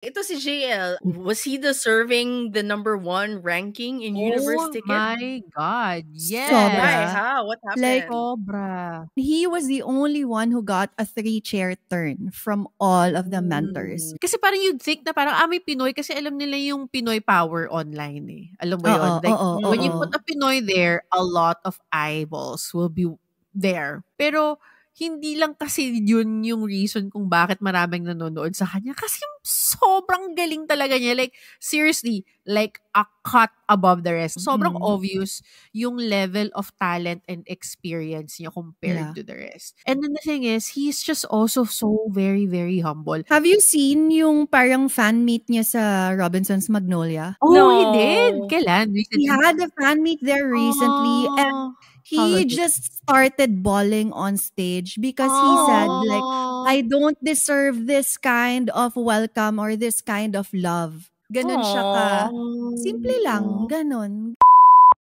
Ito si JL, was he deserving the number one ranking in Universe Oh Ticket? my God, Why? yes. Sobra. How? What Like, happened? Sobra. he was the only one who got a 3-chair turn from all of the mentors. Kasi parang you'd think na parang, may Pinoy kasi alam nila yung Pinoy power online eh. Alam mo Oo, yun? Like, oo, when you oo. put a Pinoy there, a lot of eyeballs will be there. Pero, hindi lang kasi yun yung reason kung bakit maraming nanonood sa kanya. Kasi sobrang galing talaga niya. Like, seriously, like a cut above the rest. Sobrang obvious yung level of talent and experience niya compared to the rest. And then the thing is, he's just also so very, very humble. Have you seen yung parang fan meet niya sa Robinson's Magnolia? Oh, No. he did? Kailan? He Recently? had a fan meet there recently, and How he was it? just started bawling on stage because he said, like, I don't deserve this kind of welcome or this kind of love. Ganon siya ka. Simple lang, ganon.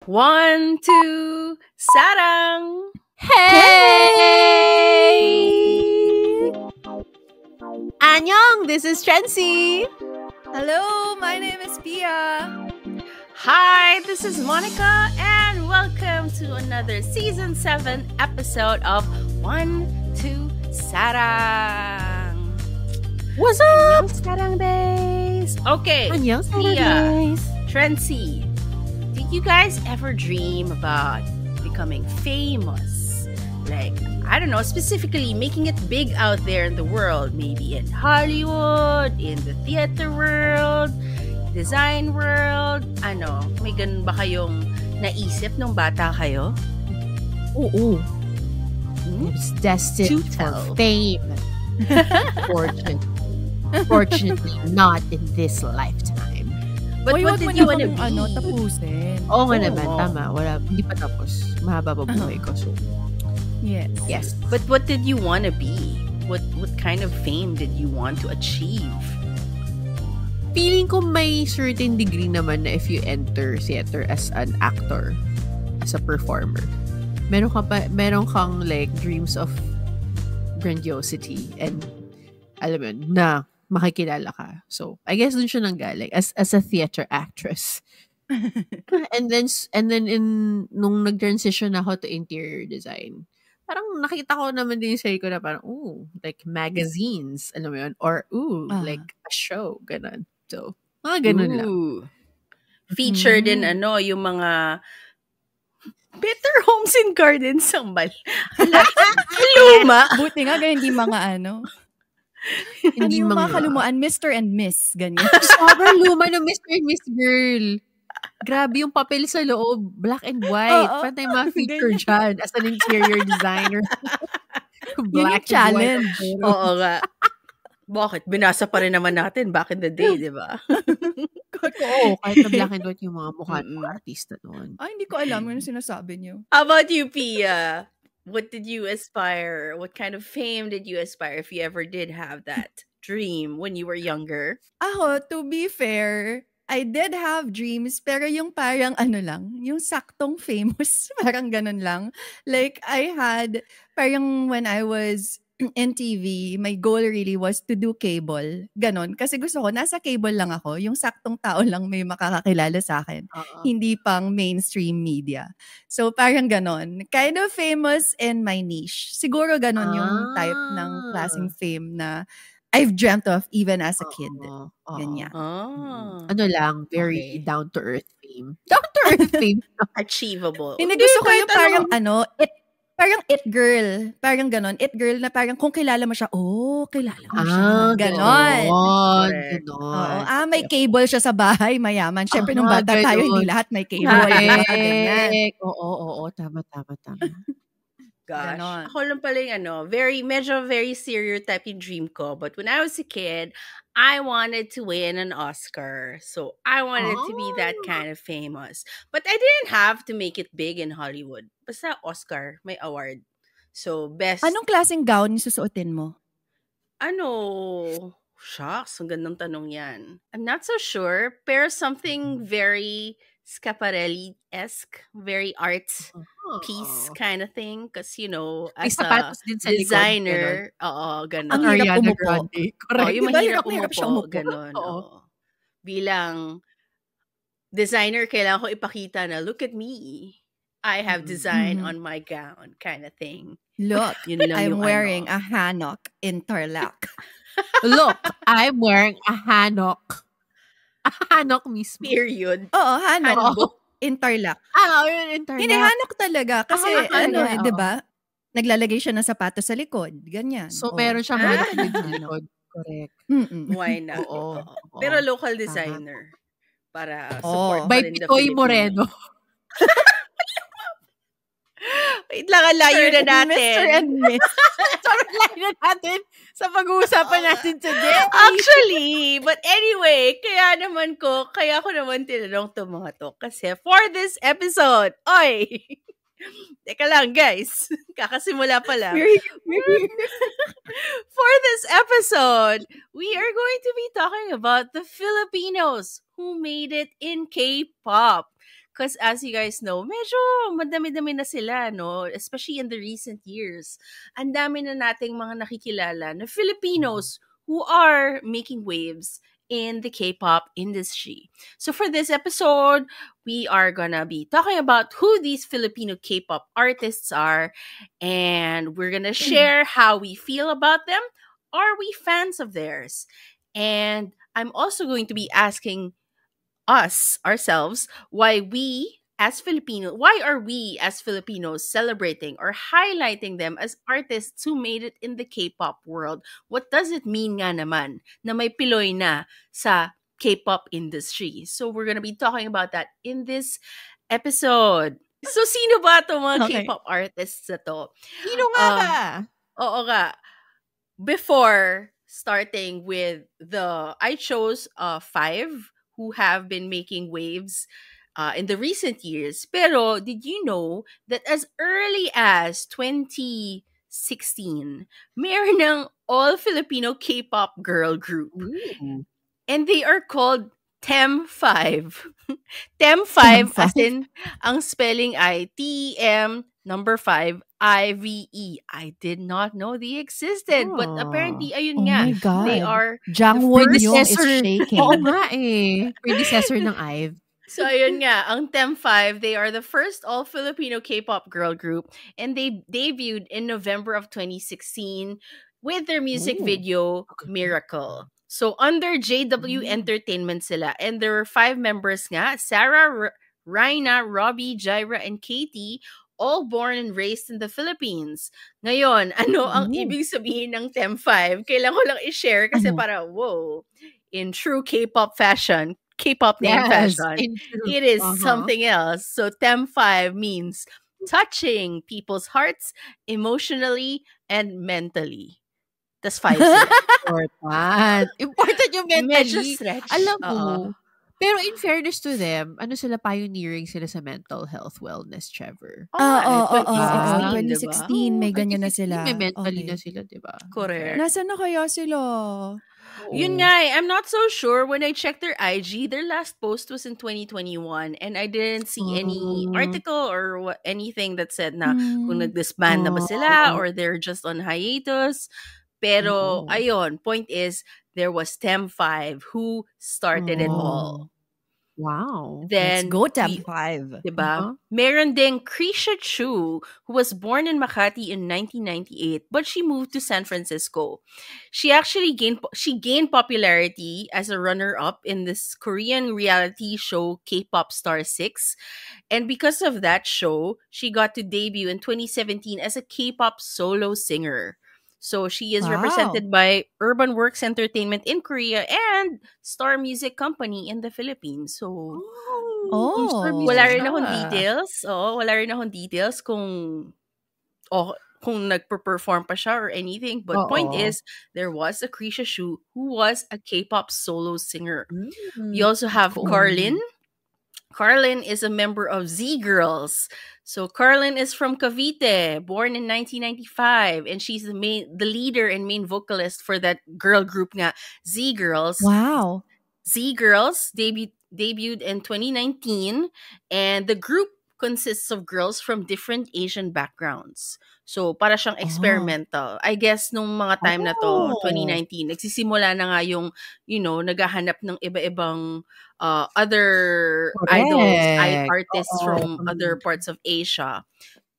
1, 2, sarang! Hey! Annyeong! This is Trency! Hello, my name is Pia. Hi, this is Monica, and welcome to another Season 7 episode of 1, 2, sarang! What's up? Annyeong sarang days! Okay, Annyeong Pia, guys! Trency, did you guys ever dream about becoming famous? Like, I don't know, specifically making it big out there in the world, maybe in Hollywood, in the theater world, design world. Ano, may ganun ba kayong naisip nung bata kayo? Oo. I was destined for fame. Fortunately, not in this lifetime. But what did you want to be? Tapusin. Oo nga naman, tama. Wala, hindi pa tapos. Mahaba pa buhay ko. So, Yes. But what did you want to be? What kind of fame did you want to achieve? feeling ko may certain degree naman na if you enter theater as an actor, as a performer, meron kang like dreams of grandiosity and alam mo yun, na makikilala ka. So, I guess dun siya nanggaling as a theater actress. and then nung nag-transition ako to interior design, parang nakita ko naman din sa ko na parang, like magazines, alam mo yun, or like a show, ganun. So, mga ganun lang. Feature din yung mga Better Homes and Gardens Sambal. Luma. Buti nga ganyan, hindi mga hindi yung mga kalumuan, Mr. and Miss, ganyan. Sobrang luma ng Mr. and Miss girl. Grabe yung papel sa loob, black and white. Pantay mga feature dyan as an interior designer. Black yung challenge. Oo nga. Bakit? Binasa pa rin naman natin back in the day, di ba? Oo, kahit na black and white yung mga mukha ng artista noon. Ay, hindi ko alam yung sinasabi niyo. How about you, Pia? What did you aspire? What kind of fame did you aspire if you ever did have that dream when you were younger? Ako, to be fair, I did have dreams, pero yung parang lang, yung saktong famous, parang ganun lang. Like, I had, parang when I was in TV, my goal really was to do cable. Ganon. Kasi gusto ko, nasa cable lang ako, yung saktong tao lang may makakakilala sa akin. Hindi pang mainstream media. So, parang ganon. Kind of famous in my niche. Siguro ganon yung type ng klaseng fame na I've dreamt of even as a kid. Ganyan. Ano lang, very down-to-earth fame. Down-to-earth fame. Achievable. Hindi, gusto ko yung parang parang it girl. Parang ganon. It girl na parang kung kilala mo siya, kilala mo siya. Ganon. Ganon. May cable siya sa bahay, mayaman. Syempre, nung bata tayo, hindi lahat may cable. Oo. Tama. Gosh. Ganon. Ako lang pala yung medyo very stereotype yung dream ko. But when I was a kid, I wanted to win an Oscar. So I wanted to be that kind of famous. But I didn't have to make it big in Hollywood. Basta Oscar, may award. So best... Anong klaseng gown yung susuotin mo? Shucks, ang gandang tanong yan. I'm not so sure, pero something very Schiaparelli-esque, very art piece Oh. kind of thing. Because, May as a sapatos din sa likod, gano'n. designer, oo, Ang ganon. hirap Ariana umupo. Grande, Oh, correct. yung Di ba, mahirap hirap na hirap siya umupo, umupo. ganon. Oo. Oo. Bilang designer, kailangan ko ipakita na, look at me. I have design on my gown, kind of thing. Look, Yun lang I'm yung wearing a hanok interlock. Look, I'm wearing a hanok. A hanok mismo. Period. Oo, hanok. Hanbok. Interlock. Yun, interlock. Hindi, hanok talaga. Kasi, hanok talaga, di ba? Naglalagay siya ng sapatos sa likod. Ganyan. So, meron siyang Ah. hanok din sa likod. Correct. Why not? Oo. Pero local designer. Para Oo. support pa By rin the Pitoy Filipino. Moreno. Wait lang, ang layo na natin. Mr. and Miss. Sobrang layo na natin sa pag-uusapan natin today. Actually, but anyway, kaya ko naman tinanong to mga to. Kasi for this episode, teka lang guys, kakasimula pa lang. For this episode, we are going to be talking about the Filipinos who made it in K-pop. Because as you guys know, medyo madami-dami na sila, no? Especially in the recent years. Ang dami na nating mga nakikilala na Filipinos who are making waves in the K-pop industry. So for this episode, we are gonna be talking about who these Filipino K-pop artists are, and we're gonna share how we feel about them. Are we fans of theirs? And I'm also going to be asking ourselves, why are we as Filipinos celebrating or highlighting them as artists who made it in the K-pop world? What does it mean nga naman na may Pinoy na sa K-pop industry? So we're gonna be talking about that in this episode. So sino ba itong mga K-pop artists na to? Sino nga ba? Oo nga. Before starting with I chose 5 who have been making waves in the recent years. Pero did you know that as early as 2016, meron ng all-Filipino K-pop girl group. Ooh. And they are called TEM5. TEM5 as in, ang spelling ay TEM number 5 IVE. I did not know they existed. But apparently, ayun nga. My God. They are Jangwon Yung is predecessor. shaking. Oo nga eh. Predecessor ng IVE. So, ayun nga, ang TEM5, they are the first all-Filipino K-pop girl group, and they debuted in November of 2016 with their music video, Miracle. So, under JW Entertainment sila, and there were 5 members nga, Sarah, Raina, Robbie, Jaira, and Katie, all born and raised in the Philippines. Ngayon, ano ang ibig sabihin ng TEM5? Kailangan ko lang i-share kasi para, whoa, in true K-pop fashion, K-pop name fashion, it is something else. So TEM5 means touching people's hearts emotionally and mentally. Tas 5 sila. Important. Important yung Medyo mentally. stretch. Alam mo, pero in fairness to them, pioneering sila sa mental health wellness, Trevor. Oo. 2016, 2016, may ganyan na sila. May mentally Okay. na sila, di ba? Correct. Nasaan na kaya sila? Yun nga eh, I'm not so sure. When I checked their IG, their last post was in 2021 and I didn't see any article or anything that said na kung nag-disband na ba sila or they're just on hiatus. Pero, ayun, point is, there was TEM5 who started it all. Wow. Then, Let's go, TEM5. diba? Meron ding Krisha Chu, who was born in Makati in 1998, but she moved to San Francisco. She actually gained popularity as a runner-up in this Korean reality show K-Pop Star 6. And because of that show, she got to debut in 2017 as a K-pop solo singer. So she is represented by Urban Works Entertainment in Korea and Star Music Company in the Philippines. So, wala rin akong details. Wala rin akong details kung nagper-perform pa siya or anything. But point is, there was a Krisha Chu who was a K-pop solo singer. You also have Carlin, Carlin is a member of Z Girls. So Carlin is from Cavite, born in 1995, and she's the leader and main vocalist for that girl group nga, Z Girls. Wow. Z Girls debuted in 2019, and the group consists of girls from different Asian backgrounds. So, para siyang Oh. experimental. I guess nung mga time na to, Oh. 2019, nagsisimula na nga yung, naghahanap ng iba-ibang other idols, Correct. artists Oo. from other parts of Asia.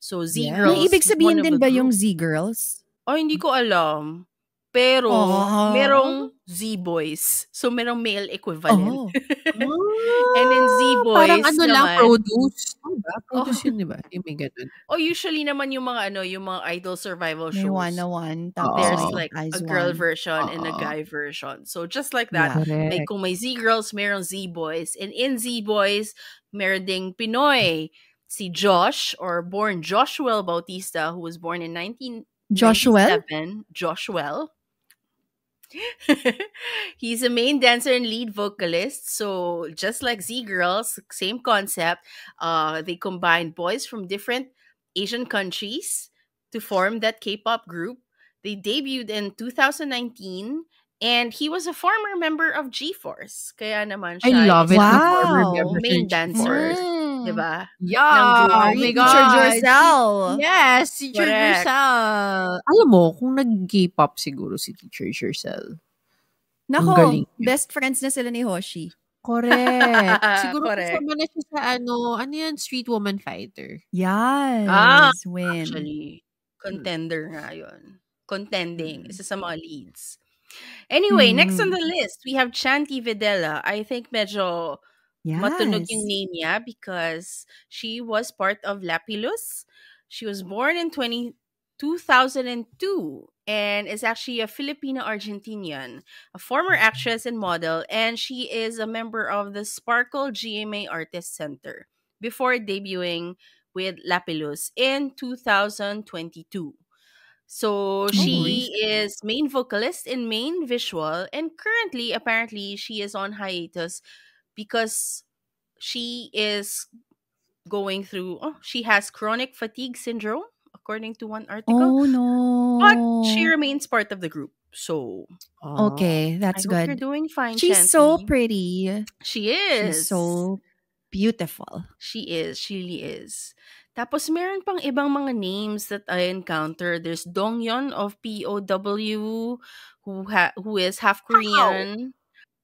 So, Z Yes. May Girls ibig was one sabihin of din the ba yung group. Z Girls? Oh, hindi ko alam. Pero, Oh. merong Z-Boys. So, merong male equivalent. Oh. And in Parang Z-Boys ano lang, naman, produce. Ano ba? oh, Produce yun, di ba? Yung may ganun. usually naman yung mga idol survival May shows, one-on-one, tapos there's Oo. may like a eyes girl one. version and a Oo. guy version. So, just like that, Yeah. Correct. kung may Z-Girls, merong Z-Boys. And in Z-Boys, meron ding Pinoy. Si Josh, or born Joshuel Bautista, who was born in Joshua? 1997. Joshuel. He's a main dancer and lead vocalist. So just like Z Girls, same concept. They combined boys from different Asian countries to form that K-pop group. They debuted in 2019, and he was a former member of G-Force. Kaya naman I siya love is it. a The former Wow. members main of dancer, G-Force. Mm. diba? Ng Yeah, group. oh Sorry, my Teacher God. Jorcel. Yes, Teacher Correct. Jorcel. Alam mo, kung nag-K-pop siguro si Teacher Jorcel. Ang Nako, galing niya. best friends na sila ni Hoshi. Correct. Siguro Correct. kasama na siya sa ano yan, Street Woman Fighter. Yes, win. Actually, contender nga yun. Contending. Mm. Isa sa mga leads. Anyway, next on Mhm. the list, we have Chanti Videla. I think medyo matunog yung Yes. name niya because she was part of Lapilus. She was born in 2002 and is actually a Filipino-Argentinian, a former actress and model, and she is a member of the Sparkle GMA Artist Center before debuting with Lapilus in 2022. So Oh, she recent. is main vocalist in main visual, and currently apparently she is on hiatus because she is going through she has chronic fatigue syndrome according to one article, Oh but she no. remains part of the group. So Okay, I that's hope you're good. doing fine, She's so Chanty. pretty. She She's is. so beautiful. She is. She really is. Tapos meron pang ibang mga names that I encountered. There's Dongyeon of POW who is half Korean.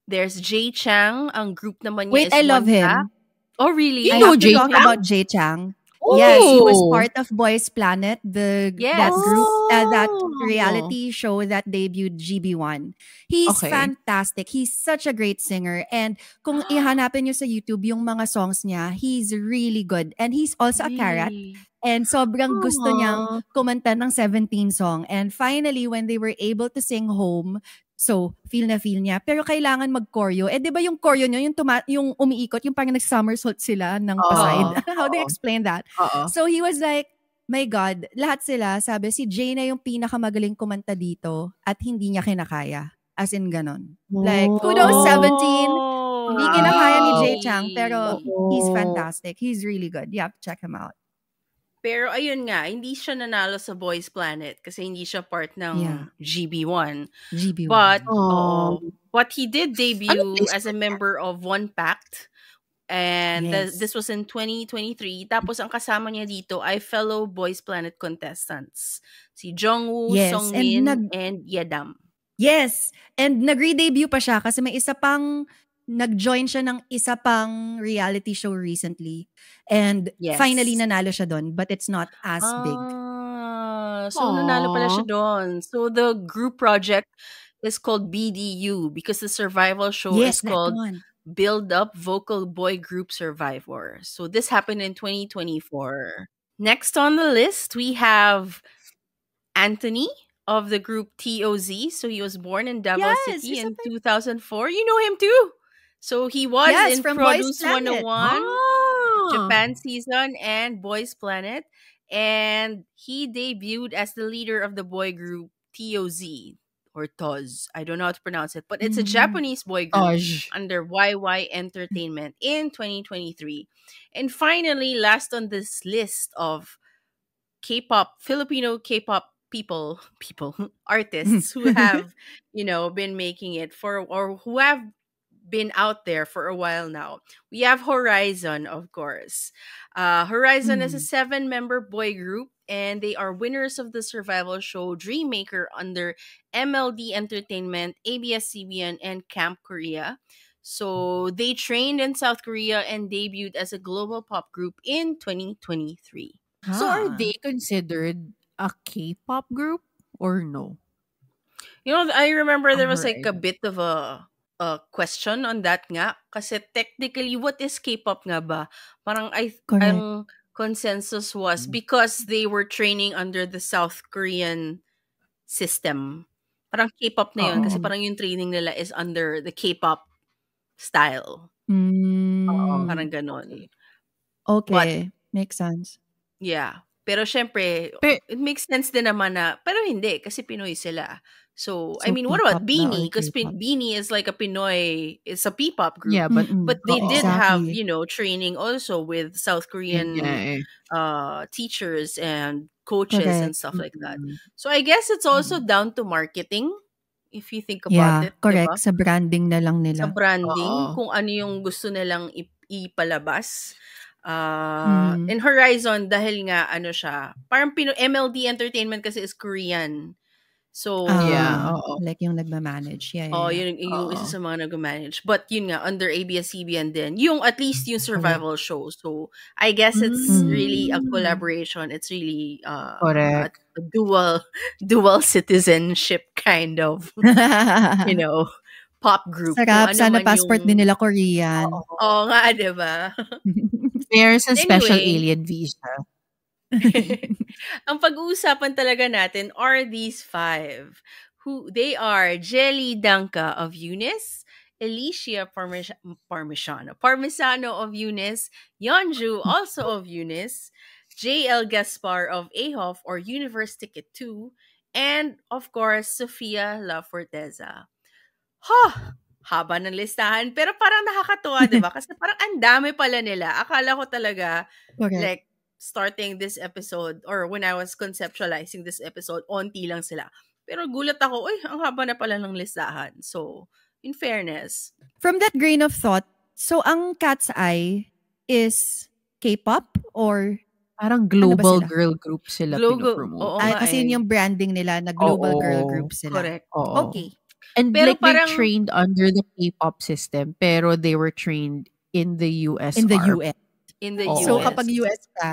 There's Jay Chang. Ang group naman niya Wait, is I love One Pack. him. Oh, really? I You know have to Jay talk Chang? about Jay Chang. Yes, he was Oh. part of Boys Planet, Yes. that group, that Oh. reality show that debuted GB1. He's Okay. fantastic. He's such a great singer. And kung ihanapin nyo sa YouTube yung mga songs niya, he's really good. And he's also a carrot. Really? And sobrang gusto niyang Aw. kumanta ng 17 song. And finally, when they were able to sing Home, so feel na feel niya. Pero kailangan mag-choreo. Eh, di ba yung choreo niyo, yung umiikot, yung parang nag-somersault sila ng paside. Oo. How do you explain that? Oo. So he was like, my God, lahat sila, sabi, si Jay na yung pinakamagaling kumanta dito at hindi niya kinakaya. As in, ganon. Like, kudos, 17. Hindi kinakaya ni Jay Chang, pero he's fantastic. He's really good. You have to check him out. Pero ayun nga, hindi siya nanalo sa Boys Planet kasi hindi siya part ng Yeah. GB1. GB1. But he did debut place as a member of One Pact. And Yes. this was in 2023. Tapos ang kasama niya dito ay fellow Boys Planet contestants. Si Jongwoo, Yes, Songmin, and and Yedam. Yes. And nag-redebut pa siya kasi may nag-join siya ng isa pang reality show recently. And Yes. finally nanalo siya doon, but it's not as big. So nanalo pala siya doon. So the group project is called BDU because the survival show Yes, is that called one. Build Up Vocal Boy Group Survivor. So this happened in 2024. Next on the list, we have Anthony of the group TOZ. So he was born in Davao Yes, City he's in 2004. You know him too. So he was Yes, in from Boys Produce Planet. 101, Ah. Japan season, and Boys Planet. And he debuted as the leader of the boy group TOZ, or Toz. I don't know how to pronounce it, but it's a Mm. Japanese boy group Taj. under YY Entertainment in 2023. And finally, last on this list of K-pop, Filipino K-pop people, artists who have, been making it for, or who have been out there for a while now. We have Horizon, of course. Horizon is a Mm. 7-member boy group, and they are winners of the survival show Dreammaker under MLD Entertainment, ABS-CBN, and Camp Korea. So they trained in South Korea and debuted as a global pop group in 2023. So are Ah. they considered a K-pop group or no? I remember there was like a Horizon. bit of a question on that nga. Kasi technically, what is K-pop nga ba? Parang Correct. ang consensus was because they were training under the South Korean system. Parang K-pop na yun kasi Oo. parang yung training nila is under the K-pop style. Oo. Parang Mm. ganon. Okay. But Makes sense. yeah. Pero syempre, Pe- it makes sense din naman na, pero hindi, kasi Pinoy sila. So, I So, mean, what about P-pop ba or Beanie? Because K-pop? Beanie is like a Pinoy, it's a P-pop group. yeah, but Mm-mm. But they Oo. did have, Exactly. training also with South Yun nga Korean eh. teachers and coaches and Correct. stuff like that. Mm. So, I guess it's also Mm. down to marketing, if you think about Yeah, it, di ba? correct. Sa branding na lang Sa nila. branding, Oo. kung ano yung gusto nilang ipalabas. Mm. In Horizon, dahil nga, siya, parang MLD Entertainment kasi is Korean. So, Yeah, Ah, oo. like yung nagmamanage. Yeah, yeah, yeah. yung isa Oo. sa mga nag-manage. But yun nga, under ABS-CBN din, yung at least yung Correct. survival show. So, I guess it's really a Mm. collaboration. It's really Correct. a dual citizenship kind of, pop group. Kung Sarap. ano Sana man passport din yung, nila Korean. oo nga, diba? Fares and special Anyway, alien visa. ang pag-uusapan talaga natin are these 5. Who they are: Jelly Danka of Eunice, Alicia Parmesano of Eunice, Yeonju also of Eunice, JL Gaspar of AHOF or Universe Ticket 2, and of course Sofia La Forteza. Haba ng listahan, pero parang nakakatuwa, 'di ba? Kasi parang ang dami pala nila. Akala ko talaga Correct. like starting this episode or when I was conceptualizing this episode, onti lang sila. Pero gulat ako, ang haba na pala ng listahan. So, in fairness. From that grain of thought, so ang Cat's Eye is K-pop or Parang ano ba global sila? girl group sila Global, pinopromote. oo Ay, nga kasi yun eh. yung branding nila na global girl Oo. group sila. Correct. Oo. Okay. And Pero like they parang, trained under the K-pop system, pero they were trained in the USR. In the US. in the Oo. So US. kapag US ka,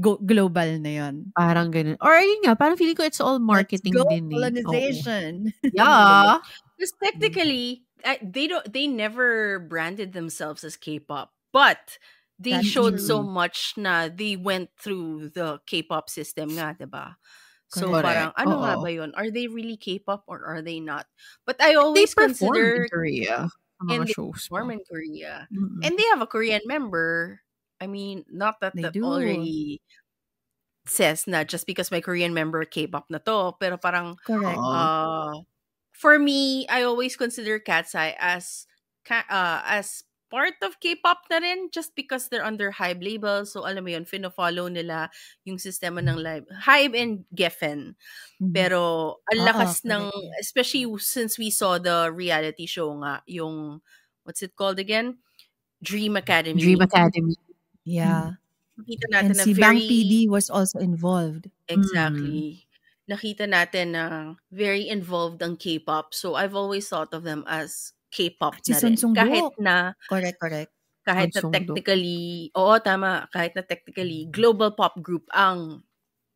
global na yun. Parang ganun. Or yun nga, parang feeling ko it's all Let's marketing go, din eh. Oo. colonization. Yeah. Because technically, they never branded themselves as K-pop, but they That's showed true. so much na they went through the K-pop system nga, 'di ba? So Correct. parang ano nga Oo. ba 'yun? Are they really K-pop or are they not? But I They always perform in consider Korea sa and mga they shows perform mo. in Korea. Mm-mm. And they have a Korean member. I mean, not that They that do. already says na just because my Korean member K-pop na to, pero parang Correct. Oo. for me, I always consider Cat's Eye as part of K-pop na rin just because they're under Hybe label. So alam mo yun, fino-follow nila yung sistema ng live. Hybe and Geffen. Mhm. Pero ang Oo, lakas ng, correct. especially since we saw the reality show nga, yung, what's it called again? Dream Academy. Dream Academy. Yeah. Nakita And natin na si Bang very, PD was also involved. exactly. Nakita natin na very involved ang K-pop. So I've always thought of them as K-pop Si na rin. Sun Kahit Sung-bok. na Correct. kahit na Sung-sung-dok. technically, oo tama, kahit na technically global pop group ang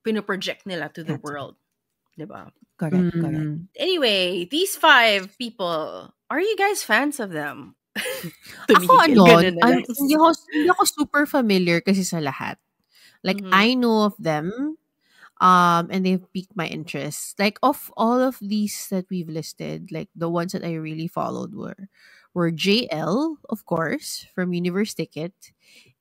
pinoproject nila to the That's right. world. 'Di ba? Correct. Mm. Anyway, these 5 people, are you guys fans of them? Ako Tumigil, ganun na lang. hindi ako super familiar kasi sa lahat. Like, Mhm. I know of them, and they've piqued my interest. Like, of all of these that we've listed, like, the ones that I really followed were JL, of course, from Universe Ticket,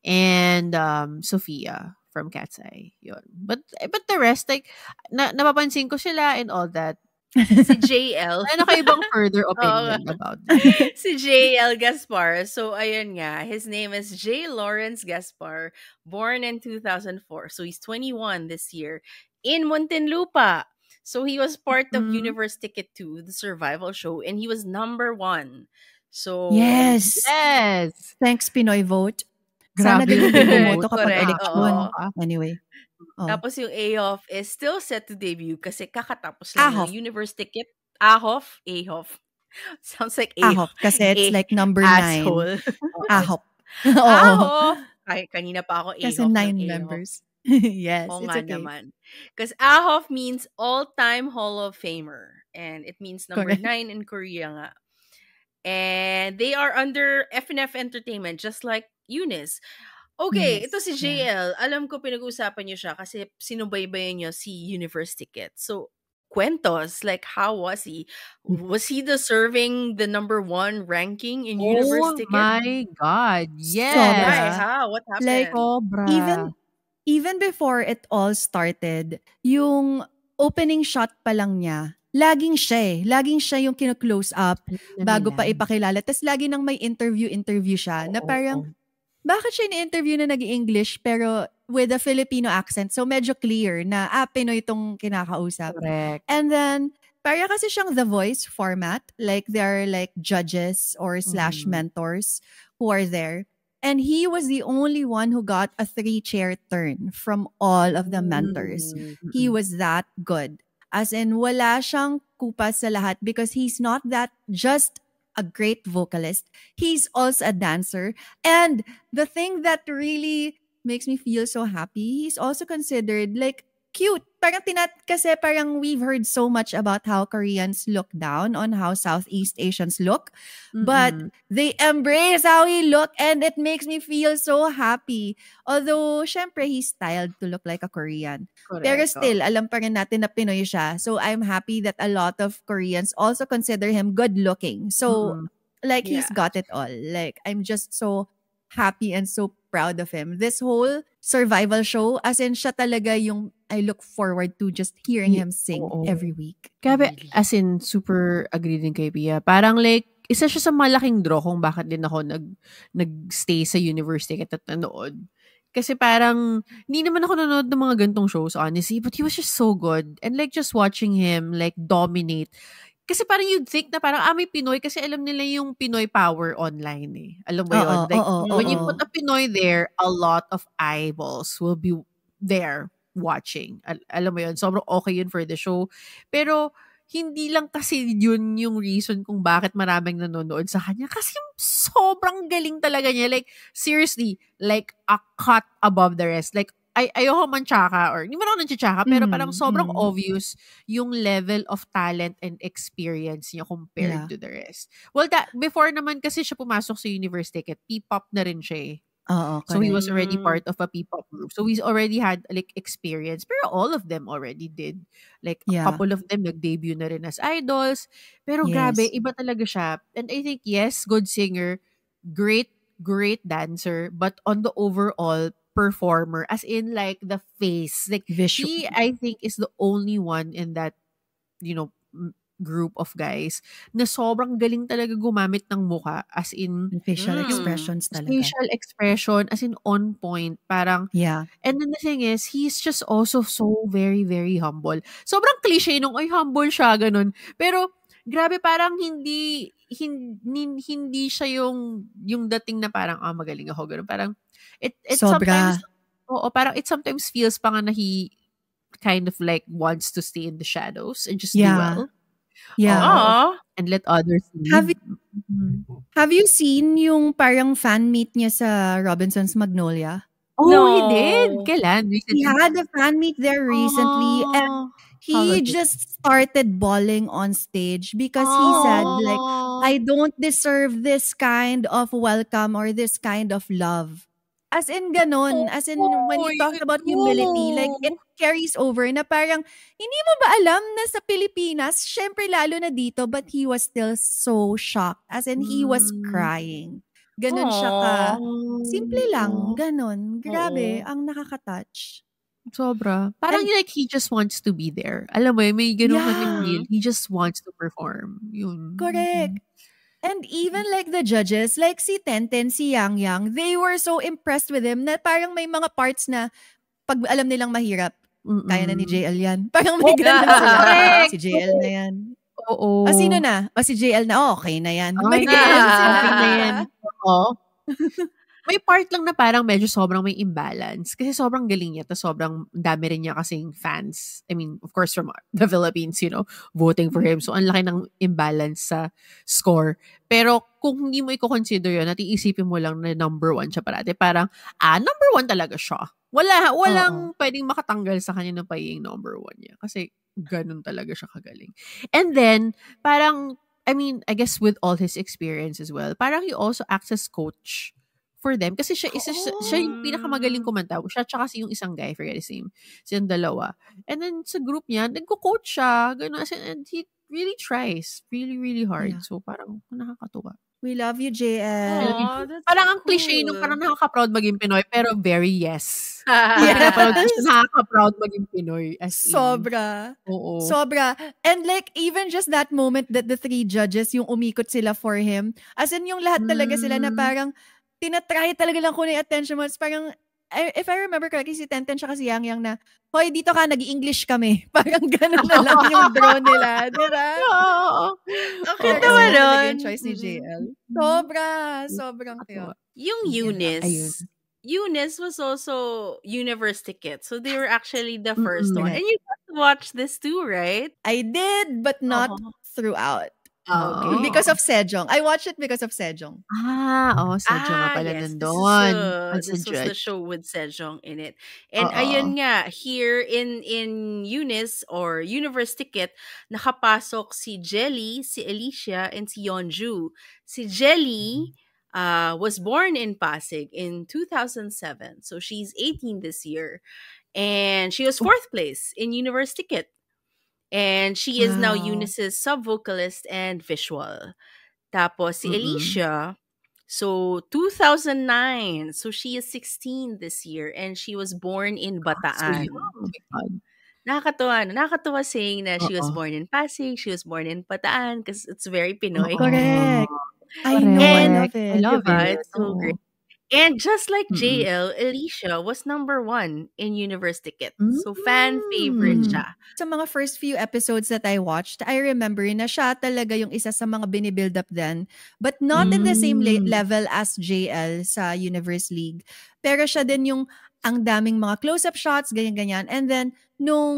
and Sophia from Cat's Eye. Yun. But the rest, like, napapansin ko sila and all that. Si JL. Ano kayo bang further Oo nga. opinion about that? Si JL Gaspar. So, ayun nga. His name is J. Lawrence Gaspar, born in 2004. So, he's 21 this year in Muntinlupa. So, he was part of Mhm. Universe Ticket 2, the survival show, and he was number 1. So, Yes. Yes! Thanks, Pinoy Vote. Sana Grabe yung ganun din Pinoy bumoto vote. kapag Correct, election. oo. Anyway. Oh. Tapos yung Aof is still set to debut kasi kakatapos lang Ahof. ng Universe Ticket. Ahof. Sounds like Ahof. Kasi it's like number 9. asshole. Ahop. Oo. Ahof. Ay, kanina pa ako Kasi Ahof 9 ng Ahof. members. Yes, Oo it's nga okay. naman. Because Ahof means all-time Hall of Famer. And it means number Correct. 9 in Korea nga. And they are under FNF Entertainment, just like Eunice. Okay, Yes, ito si yeah. JL. Alam ko pinag-uusapan niyo siya kasi sinubaybayan niyo si Universe Ticket. So, kwentos, like how was he? Was he deserving the number 1 ranking in Universe Oh Ticket? my God. Why? Yes. How? What Like, happened? Sobra. even before it all started, yung opening shot pa lang niya, laging siya eh. Laging siya yung kino-close up bago pa ipakilala. Tapos lagi nang may interview siya na parang, bakit siya in-interview na nag-English pero with a Filipino accent? So medyo clear na, Pinoy itong kinakausap. Correct. And then, parang kasi siyang The Voice format. Like, there are like judges or / mentors who are there. And he was the only one who got a 3-chair turn from all of the mentors. He was that good. As in, wala siyang kupas sa lahat because he's not that just a great vocalist. He's also a dancer. And the thing that really makes me feel so happy, he's also considered like cute. Kasi parang we've heard so much about how Koreans look down on how Southeast Asians look. But they embrace how he look and it makes me feel so happy. Although, syempre, he's styled to look like a Korean. Correct. Pero still, alam pa rin natin na Pinoy siya. So, I'm happy that a lot of Koreans also consider him good looking. So, like, he's got it all. Like, I'm just so happy and so proud of him. This whole survival show, as in, siya talaga yung I look forward to just hearing him sing every week. Grabe, as in, super agree din kay Pia. Parang like, isa siya sa malaking draw kung bakit din ako nag-stay sa university at nanood. Kasi parang, hindi naman ako nanood ng mga gantong shows, honestly, but he was just so good. And like, just watching him, like, dominate. Kasi parang you'd think na parang, may Pinoy kasi alam nila yung Pinoy power online eh. Alam mo yun? Like, when you put a Pinoy there, a lot of eyeballs will be there watching. Alam mo yun? Sobrang okay yun for the show. Pero, hindi lang kasi yun yung reason kung bakit maraming nanonood sa kanya. Kasi sobrang galing talaga niya. Like, seriously, like a cut above the rest. Like, ayoko man tsaka or hindi man ako nantsaka pero parang sobrang obvious yung level of talent and experience niya compared to the rest. Well, before naman kasi siya pumasok sa Universe Ticket, P-pop na rin siya eh. So he was already part of a P-pop group. So he's already had like experience. Pero all of them already did. Like a couple of them nag-debut na rin as idols. Pero grabe, iba talaga siya. And I think yes, good singer, great dancer, but on the overall performer, as in like the face, like visual. He I think is the only one in that group of guys na sobrang galing talaga gumamit ng muka, as in facial expressions talaga. Facial expression as in on point, parang and then the thing is he's just also so very very humble. Sobrang cliche nung humble siya ganun, pero grabe parang hindi siya yung dating na parang magaling ako ganun, parang it sometimes parang it sometimes feels pa nga na he kind of like wants to stay in the shadows and just do well. And let others lead. Have you seen yung parang fan meet niya sa Robinson's Magnolia? No. He did. Kailan? Recently? He had a fan meet there recently and he just started bawling on stage because he said like, I don't deserve this kind of welcome or this kind of love. As in ganon. As in when you talk about humility, like it carries over na parang, hindi mo ba alam na sa Pilipinas, syempre lalo na dito, but he was still so shocked. As in he was crying. Ganon siya ka. Simple lang. Ganon. Grabe. Ang nakaka-touch. Sobra. Parang And like he just wants to be there. Alam mo yun, may ganun kaming yeah, feel. He just wants to perform. Yun. correct. And even like the judges, like si Tenten, si Yang Yang, they were so impressed with him na parang may mga parts na pag alam nilang mahirap, kaya na ni Mm. JL yan. Parang may Oh, ganun sila. Correct. Si JL na yan. oo. O sino na? O si JL na, okay na yan. Okay May na ganun yan. sila. Okay na yan. Oo. May part lang na parang medyo sobrang may imbalance. Kasi sobrang galing niya. Tapos sobrang dami rin niya kasing fans. I mean, of course, from the Philippines, voting for him. So, ang laki ng imbalance sa score. Pero, kung hindi mo i-consider yun, at iisipin mo lang na number 1 siya parati, parang, number 1 talaga siya. Walang pwedeng makatanggal sa kanya ng pagiging number 1 niya. Kasi, ganun talaga siya kagaling. And then, parang, I mean, I guess with all his experience as well, parang he also acts as coach for them. Kasi siya yung pinakamagaling kumanta. Siya tsaka yung isang guy, I forget his name. Silang dalawa. And then sa group niya, nagko-coach siya. Ganun. And he really tries. Really, really hard. Yeah. So parang nakakatuwa. We love you, JL. Aw, that's Parang so ang cliche nung cool. parang nakaka-proud maging Pinoy, pero very yes. Yes. Nakaka-proud maging Pinoy. As in. Sobra. Oo. Sobra. And like, even just that moment that the 3 judges, yung umikot sila for him, as in yung lahat talaga sila na parang, tinatry talaga lang kunin attention mo. Parang, if I remember correctly, si Tenten siya kasi Yang Yang na, hoy, dito ka, nag-English kami. Parang ganun na lang yung draw nila. Diba? Oo. Okay, Kasi tawa yun talaga nun. yung choice ni Mhm. JL. Sobra. Sobrang cute. Yung Ayun. Eunice was also Universe Ticket. So they were actually the first one. Correct. And you got to watch this too, right? I did, but not throughout. Okay. Because of Sejong. I watched it because of Sejong. Sejong nga pala yes. nandun. This was the judge. show with Sejong in it. And Oo. ayun nga, here in Eunice or Universe Ticket, nakapasok si Jelly, si Alicia, and si Yeonju. Si Jelly was born in Pasig in 2007. So she's 18 this year. And she was 4th place in Universe Ticket. And she is now Wow. Eunice's sub-vocalist and visual. Tapos si Mm-mm. Alicia, so 2009. So she is 16 this year and she was born in So Bataan. young. Oh my God. Nakakatuwa saying na she was Oo. born in Pasig, she was born in Bataan because it's very Pinoy. Correct. I Correct. know, I And love it. I love diba? it. It's so Oo. great. And just like Mm-mm. JL, Alicia was number 1 in Universe Ticket. So fan favorite Mm. siya. Sa mga first few episodes that I watched, I remember na siya talaga yung isa sa mga binibuild up then, but not in the same level as JL sa Universe League. Pero siya din yung ang daming mga close-up shots, ganyan-ganyan. And then, nung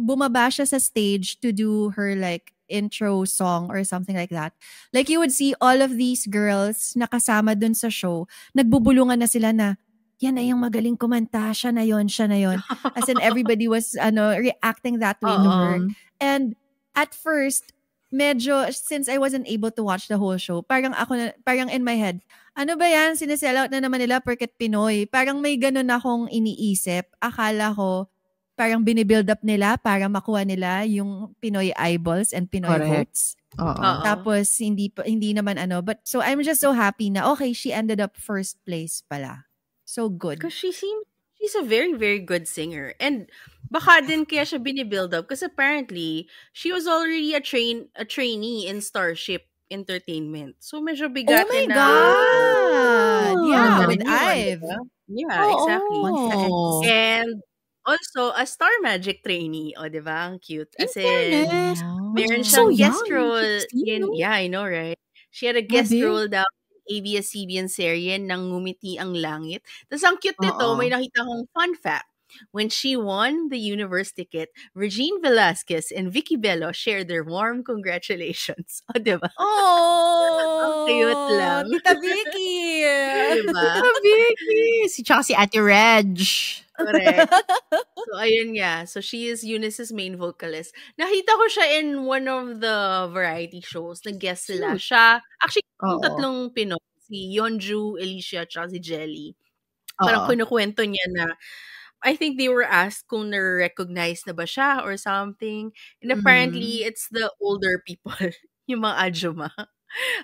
bumaba siya sa stage to do her like intro song or something like that, like you would see all of these girls na kasama dun sa show, nagbubulungan na sila na, yan na yung magaling kumanta, siya na yon. As in everybody was reacting that way to her. And at first, medyo, since I wasn't able to watch the whole show, parang in my head, ano ba yan? Sinesell out na naman nila porket Pinoy. Parang may ganun akong iniisip. Akala ko, parang binibuild up nila para makuha nila yung Pinoy eyeballs and Pinoy Correct. votes. Oo. Tapos, hindi naman But, so I'm just so happy na, okay, she ended up first place pala. So good. Because she's a very, very good singer. And baka din kaya siya binibuild up because apparently she was already a trainee in Starship Entertainment. So medyo Oh bigat my na. God! Yeah, Ano with yun, Ive. diba? Yeah, exactly. Oo. And also a Star Magic trainee. O, diba? Ang cute. As in, Fairness. meron she's so siyang guest young. role 16, no? yeah, I know, right? She had a guest Grabe. role daw in ABS-CBN serye ng Ngumiti ang Langit. Tapos ang cute nito, may nakita kong fun fact. When she won the Universe Ticket, Regine Velasquez and Vicky Bello shared their warm congratulations. O, diba? Oh! Ang cute lang. Tita Vicky! Diba? Vicky. Tsaka si Ate Reg. Correct. So, ayun nga. So, she is Eunice's main vocalist. Nakita ko siya in one of the variety shows. Nag-guest sila. Siya, actually, yung tatlong Pinoy. Si Yeonju, Alicia, tsaka si Jelly. Parang kinukwento niya na I think they were asked kung na-recognize na ba siya or something. And apparently, it's the older people. Yung mga ajuma.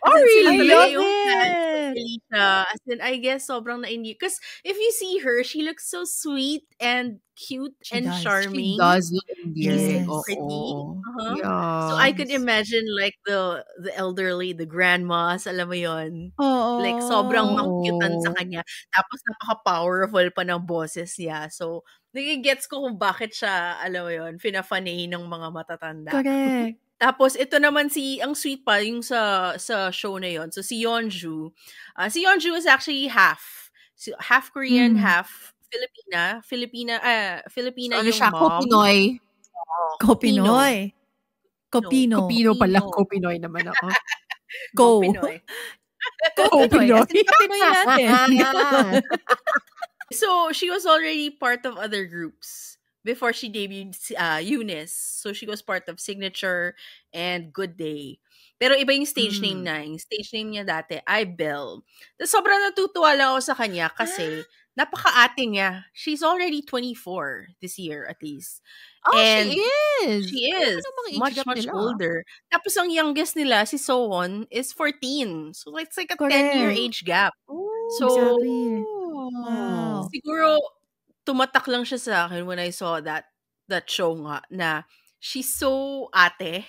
Oh, As in, sila really? talaga Love yung fans it! of Alicia siya. As in, I guess sobrang na-endear. Because if you see her, she looks so sweet and cute She and does. She charming. does look She's endearing. Yes. pretty. Oo. So I could Yes. imagine like the elderly, the grandmas, alam mo yon. Like sobrang Oo. mangkyutan sa Oo. kanya. Tapos napaka-powerful pa ng boses niya. So nagigets ko kung bakit siya, alam mo yon, fina-fanay ng mga matatanda. Correct. Tapos ito naman ang sweet pa yung sa show na yon. So si Yeonju. Si Yeonju is actually half Korean, half Filipina. Filipina So, ano yung siya? mom. Ko-Pinoy. Kopinoy. Kopino. Kopino pala. Ko-Pinoy naman ako. Go. Pinoy. Kopinoy. As in, Kopinoy natin. So she was already part of other groups before she debuted Eunice. So she was part of Signature and Good Day. Pero iba yung stage name na. Yung stage name niya dati ay Belle. Tapos sobrang natutuwa lang ako sa kanya kasi napaka-ate niya. She's already 24 this year at least. Oh, And she is. she is Ano mga age much, gap much nila? older. Tapos ang youngest nila, si Sohon, is 14. So it's like a Correct. 10-year age gap. Oh, So, Exactly. Wow. siguro, tumatak lang siya sa akin when I saw that show nga na she's so ate.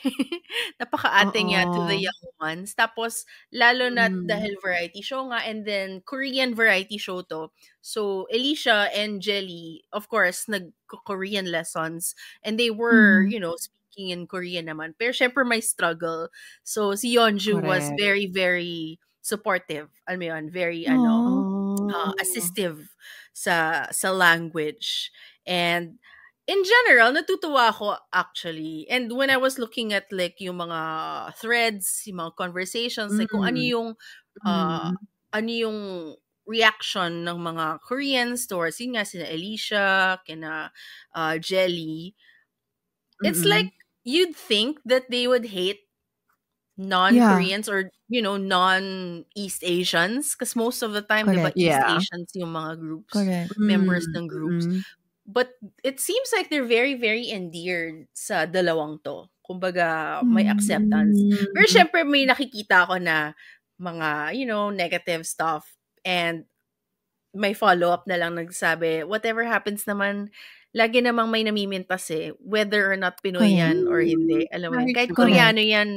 Napaka-ate niya to the Oo. young ones. Tapos, lalo na Mm. dahil variety show nga and then Korean variety show to. So, Alicia and Jelly, of course, nag-Korean lessons and they were, Mhm. you know, speaking in Korean naman. Pero syempre may struggle. So, si Yeonju was Correct. very, very supportive. Alam mo yun, very, Aw. Oh. assistive sa language. And in general, natutuwa ako actually. And when I was looking at like yung mga threads, yung mga conversations, like kung ano yung reaction ng mga Koreans towards yun nga sina Alicia, kina Jelly. It's like you'd think that they would hate non-Koreans or, you know, non-East Asians. Because most of the time, diba, Correct. East Yeah. Asians yung mga groups, Correct. members ng groups. Mm. But it seems like they're very, very endeared sa dalawang to. Kumbaga, may acceptance. Pero syempre, may nakikita ako na mga, you know, negative stuff. And may follow-up na lang nagsabi, whatever happens naman, lagi namang may namimintas eh. Whether or not Pinoy yan or hindi. Alam mo yun. Very Kahit true. Koreano yan,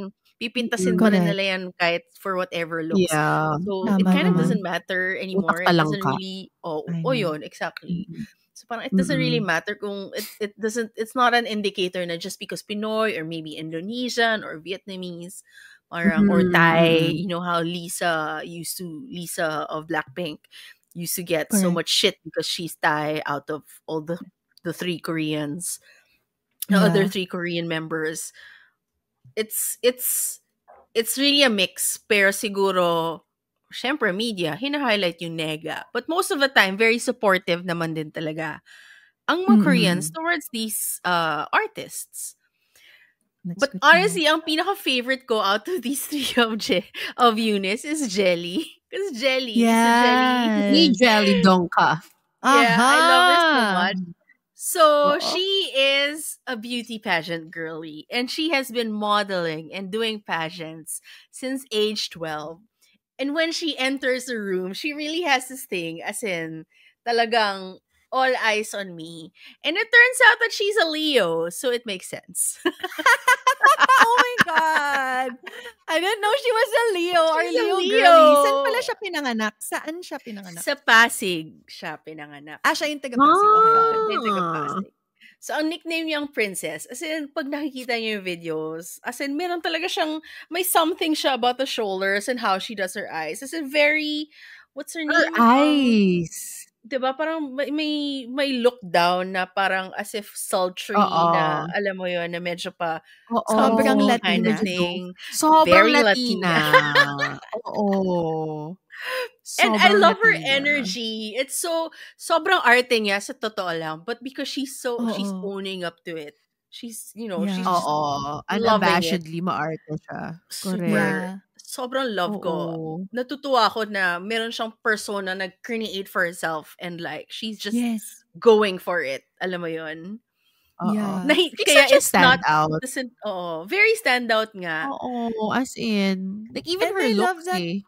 pipintasin pa rin Correct. nila yan kahit for whatever looks. Yeah. So, it Tama kind of naman. doesn't matter anymore. Utak It ka lang doesn't ka. really, I know. yun, exactly. So, parang it doesn't really matter kung it doesn't, it's not an indicator na just because Pinoy or maybe Indonesian or Vietnamese parang, or Thai, you know how Lisa of Blackpink used to get so Correct. much shit because she's Thai out of all the three Koreans, the Yeah. other three Korean members. It's really a mix. Pero siguro, syempre media, hina-highlight yung nega. But most of the time, very supportive naman din talaga ang mga Koreans towards these artists. That's But good to know. honestly, ang pinaka-favorite ko out of these three of Eunice is Jelly. Because Jelly is a jelly. Ni Yes. Jelly Donka. Yeah, I love her so Aha. much. So Oo. she is a beauty pageant girly, and she has been modeling and doing pageants since age 12. And when she enters the room, she really has this thing, as in, talagang all eyes on me. And it turns out that she's a Leo, so it makes sense. Oh my God. I didn't know she was a Leo or She's a Leo Leo. girly. Saan pala siya pinanganak? Saan siya pinanganak? Sa Pasig siya pinanganak. Siya yung taga-Pasig. Okay, okay. Hindi taga-Pasig. So, ang nickname niyang Princess, as in, pag nakikita niyo yung videos, as in, meron talaga siyang, may something siya about the shoulders and how she does her eyes. As in, very, what's her Her name? eyes. Diba? Parang may look down na parang as if sultry Oo. na, alam mo yun, na medyo pa Oo. Sobrang kind of Latina. thing. Sobrang Very Latina. Oo. And I Sobrang love her Latina. energy. It's so, sobrang arte niya sa totoo lang. But because she's Oo. owning up to it. She's, you know, Yeah. she's just Oo. loving it. Unabashedly maarte siya. Super. Correct. Yeah. Sobrang love ko. Oo. Natutuwa ako na meron siyang persona na create for herself and like, she's just Yes. going for it. Alam mo yun? Oo. Yeah. She's Kaya such a it's not, standout. very standout nga. Oo. As in, like even And her I love looks that. eh.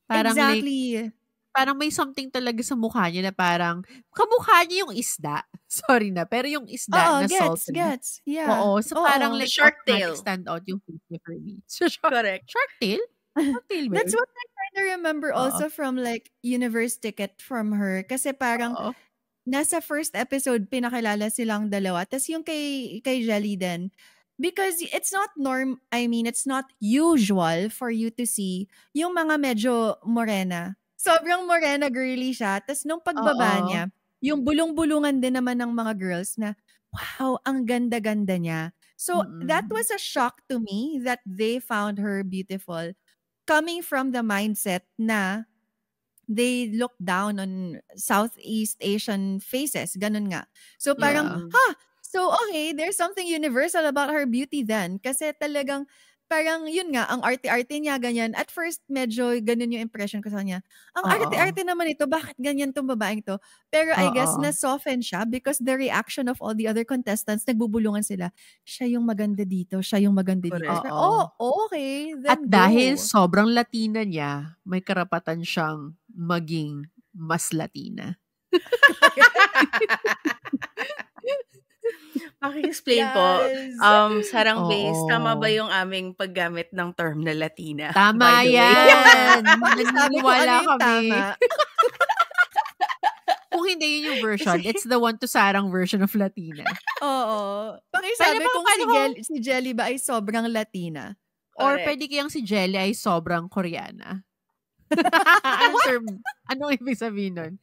Parang like, Exactly. parang may something talaga sa mukha niya na parang, kamukha niya yung isda. Sorry na, pero yung isda na salty. Gets. Yeah. Oo, so parang like Shark automatic tail. stand out yung face niya for me. So, Correct. Shark tail? Shark tail ba That's yun? what I kind of remember also from like Universe Ticket from her. Kasi parang Oo. nasa first episode, pinakilala silang dalawa. Tapos yung kay Jelly din. Because it's not it's not usual for you to see yung mga medyo morena. Sobrang morena girly siya. Tapos nung pagbaba Oo. niya, yung bulong-bulungan din naman ng mga girls na, wow, ang ganda-ganda niya. So that was a shock to me that they found her beautiful. Coming from the mindset na they look down on Southeast Asian faces. Ganun nga. So parang, so okay, there's something universal about her beauty then. Kasi talagang, parang yun nga, ang arte-arte niya, ganyan. At first, medyo ganun yung impression ko sa kanya. Ang arte-arte naman ito, bakit ganyan tong babaeng to? Pero I guess na-soften siya because the reaction of all the other contestants, nagbubulungan sila. Siya yung maganda dito, siya yung maganda dito. Correct. Okay, then At dahil sobrang Latina niya, may karapatan siyang maging mas Latina. Paki-explain po. Sarang base, tama ba yung aming paggamit ng term na Latina? Tama By the way? yan. Sabi ko, Naniniwala ano yung kami. tama? Kung hindi yun yung version, it's the one to Sarang version of Latina. Oo. Pakisabi kung si Jelly ba ay sobrang Latina. Or Correct. pwede kayang si Jelly ay sobrang Koreana. Anong ibig sabihin nun?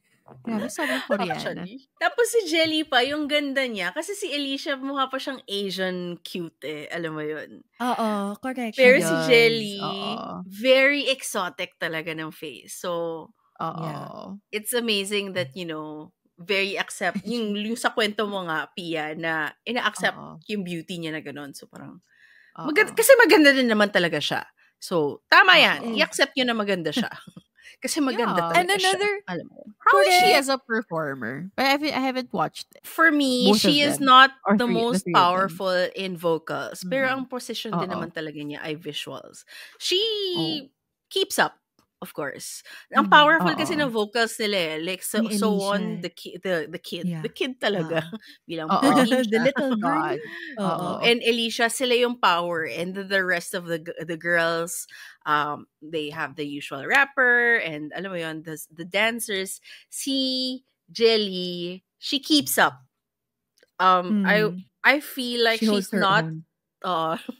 Grabe, sobrang Koreana. Actually. Tapos si Jelly pa, yung ganda niya, kasi si Alicia mukha pa siyang Asian cute eh. Alam mo yun? Oo, correct. Pero She si does. Jelly, Oo. very exotic talaga ng face. So, Oo. Yeah. it's amazing that, very yung sa kwento mo nga, Pia, na ina-accept yung beauty niya na gano'n. So, parang, kasi maganda din naman talaga siya. So, tama yan. I-accept nyo na maganda siya. Kasi maganda talaga And another, siya. Alam mo. How is she as a performer? I haven't watched it. For me, Both of she is them. not Or the three- the most three of them. powerful in vocals. Pero ang position din Oo. naman talaga niya ay visuals. She Oh. keeps up, of course. Ang powerful kasi Oo. ng vocals nila eh. Like, so Ni on, Alicia. the kid. Yeah. The kid talaga. Bilang Oo. Alicia. The little girl. God. Oo. And Alicia, sila yung power. And the rest of the girls, they have the usual rapper and alam mo yun, the dancers. Si Jelly, she keeps up. I feel like She holds she's her not own.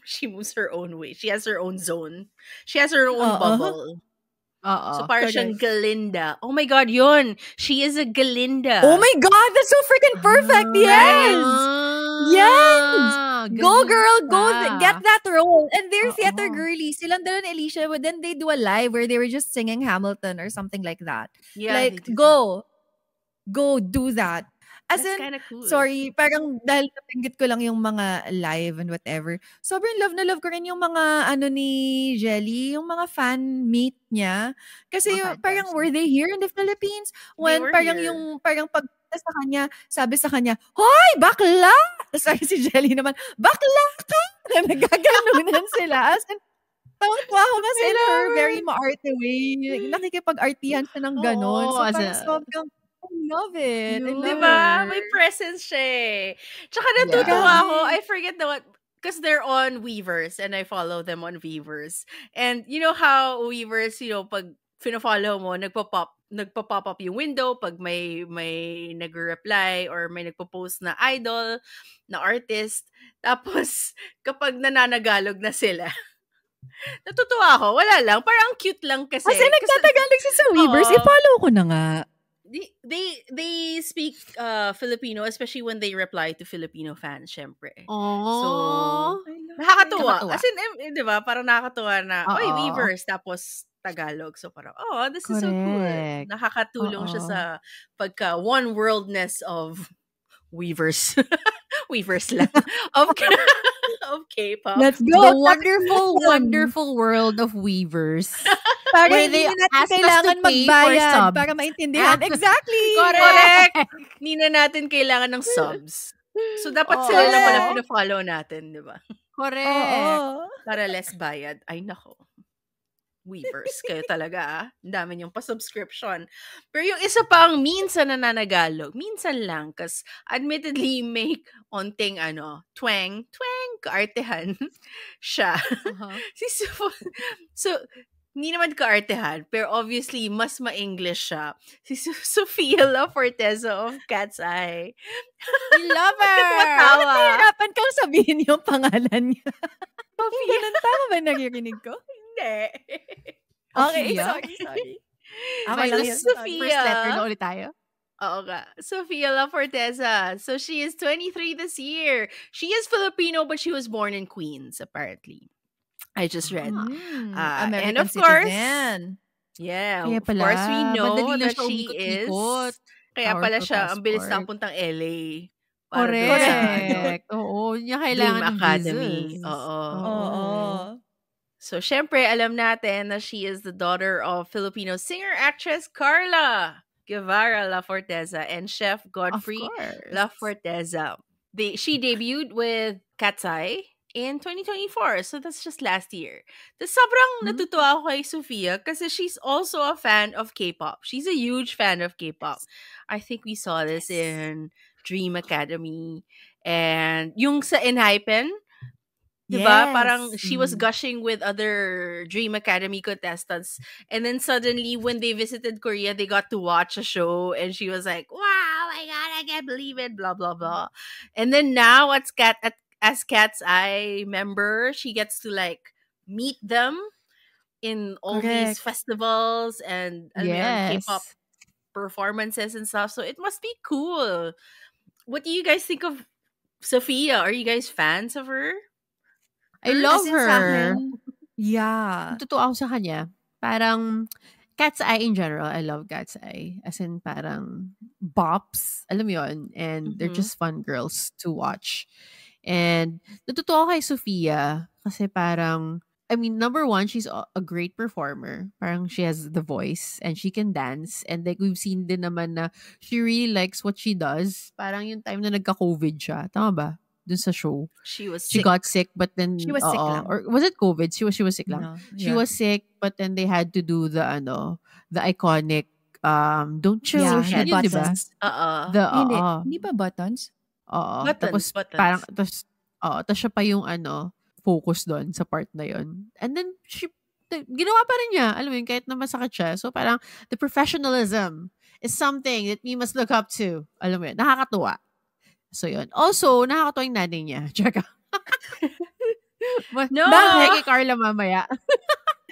she moves her own way. She has her own zone. She has her own Oo. bubble. Oo. So parang siyang Correct. Galinda. Oh my God, yun. She is a Galinda. Oh my God, that's so freaking perfect. Yes. Yes! Go ganun girl, go siya. get that role. And they're Oo. theater girlies. Silang dalawa ni Alicia, but then they do a live where they were just singing Hamilton or something like that. Yeah, Like, they do go do that. As That's in, kind of cool. sorry, parang dahil napinggit ko lang yung mga live and whatever. Sobrang love na love ko rin yung mga ni Jelly, yung mga fan meet niya. Kasi Mga fan parang camps. were they here in the Philippines? When were parang here. yung parang pag sa kanya, sabi sa kanya, "Hoy, bakla!" Tapos sabi si Jelly naman, "Bakla ka!" Na nagkaganunan sila. As in, tawa-tawa ko kasi in her very maarte way. Nakikipag-artihan siya ng ganon. Oo, So as parang a- sobrang, I love it. I love Diba? her. May presence siya eh. Tsaka natutuwa Yeah. ako. I forget the what. Because they're on Weavers and I follow them on Weavers. And you know how Weavers, pag fina-follow mo, nagpa-pop up yung window pag may nag-reply or may nagpo-post na idol, na artist. Tapos, kapag nananagalog na sila, natutuwa ako. Wala lang. Parang cute lang kasi. Kasi nagtatagalog siya sa Weavers. Oo. I-follow ko na nga. They speak Filipino, especially when they reply to Filipino fans, syempre. Oh. Nakakatuwa. Nakakatuwa. As in, di ba? Parang nakakatuwa na, Oo. oy, Weavers, tapos Tagalog. So parang, oh, this is so cool. Correct. Nakakatulong siya Oo. sa pagka one-worldness of Weavers. Weavers lang. of K-pop. Let's The go. wonderful, wonderful world of Weavers. Para Where hindi they na natin ask us to kailangan pay for magbayad subs. para maintindihan. Exactly. Correct. Hindi na natin kailangan ng subs. So, dapat sila lang pala Correct. pina-follow natin, di ba? Correct. Oo. Para less bayad. Ay, nako. Weavers. Kayo talaga, Ang dami niyong pa-subscription. Pero yung isa pang minsan nananagalog, minsan lang, kasi admittedly may onting twang, kaartehan siya. Uh-huh. So, hindi naman kaartehan, pero obviously, mas ma-English siya. Si Sofia La Forteza of Cat's Eye. We love her! Tumatawa. Nahirapan kang sabihin yung pangalan niya. Sofia. Ganun, tama ba naririnig ko? Hindi. Okay, Sophia? sorry. Okay Okay lang lang yun. yun. Sophia. First letter na ulit tayo. Oo nga. Sofia La Forteza. So she is 23 this year. She is Filipino, but she was born in Queens, apparently. I just read. American and of course, citizen. yeah, Kaya of course we pala, know madali na that siya she is. umikot-ikot. Kaya pala Powerful siya, ang bilis passport. na puntang LA. Para doon sa, Correct. Oo, niya kailangan Bloom ng Academy. visas. Oo. Oo. So, syempre, alam natin na she is the daughter of Filipino singer-actress Carla Guevara La Forteza and Chef Of Godfrey course. La Forteza. She debuted with Cat's Eye in 2024. So, that's just last year. Tapos, sobrang natutuwa ako kay Sofia kasi she's also a fan of K-pop. She's a huge fan of K-pop. I think we saw this in Dream Academy. And yung sa Enhypen, diba? Yes. Parang she was gushing with other Dream Academy contestants. And then suddenly, when they visited Korea, they got to watch a show. And she was like, wow, my God, I can't believe it, blah, blah, blah. And then now, as Cat's Eye member, she gets to like meet them in all these festivals and K-pop performances and stuff. So it must be cool. What do you guys think of Sophia? Are you guys fans of her? I love As in sa her. akin, yeah. Totoo ako sa kanya. Parang, Cat's Eye in general, I love Cat's Eye. As in, parang, bops. Alam mo yun? And they're just fun girls to watch. And, natutuwa ako kay Sophia. Kasi parang, I mean, number one, she's a great performer. Parang she has the voice and she can dance. And like, we've seen din naman na she really likes what she does. Parang yung time na nagka-COVID siya. Tama ba? Dun sa show. She was She sick. got sick, but then She was sick lang. Or was it COVID? She was sick lang. No, She yeah. was sick, but then they had to do the iconic don't chill. Yeah, Yun the yun, diba? buttons. Hindi ba buttons? Oo. Buttons, Tapos buttons. parang tapos siya pa yung focus doon sa part na yun. And then ginawa pa rin niya. Alam mo yun, kahit na masakit siya. So parang the professionalism is something that we must look up to. Alam mo yun, nakakatuwa. So yun. Also, nakakatuwa yung nanay niya. Tsaka. No! Patay kay Carla mamaya.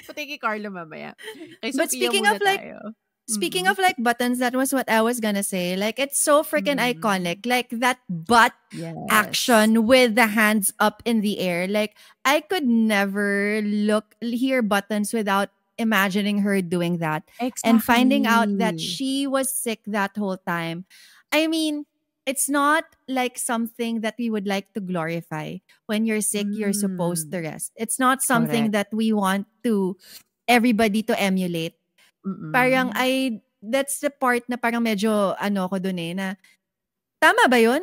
Patay kay Carla mamaya. Kay But Sophia speaking muna of like, tayo. Speaking of like buttons, that was what I was gonna say. Like, it's so freaking iconic. Like that butt action with the hands up in the air. Like, I could never hear buttons without imagining her doing that. Exactly. And finding out that she was sick that whole time. I mean, it's not like something that we would like to glorify. When you're sick, you're supposed to rest. It's not something that we want everybody to emulate. Parang that's the part na parang medyo ako dun na tama ba yun?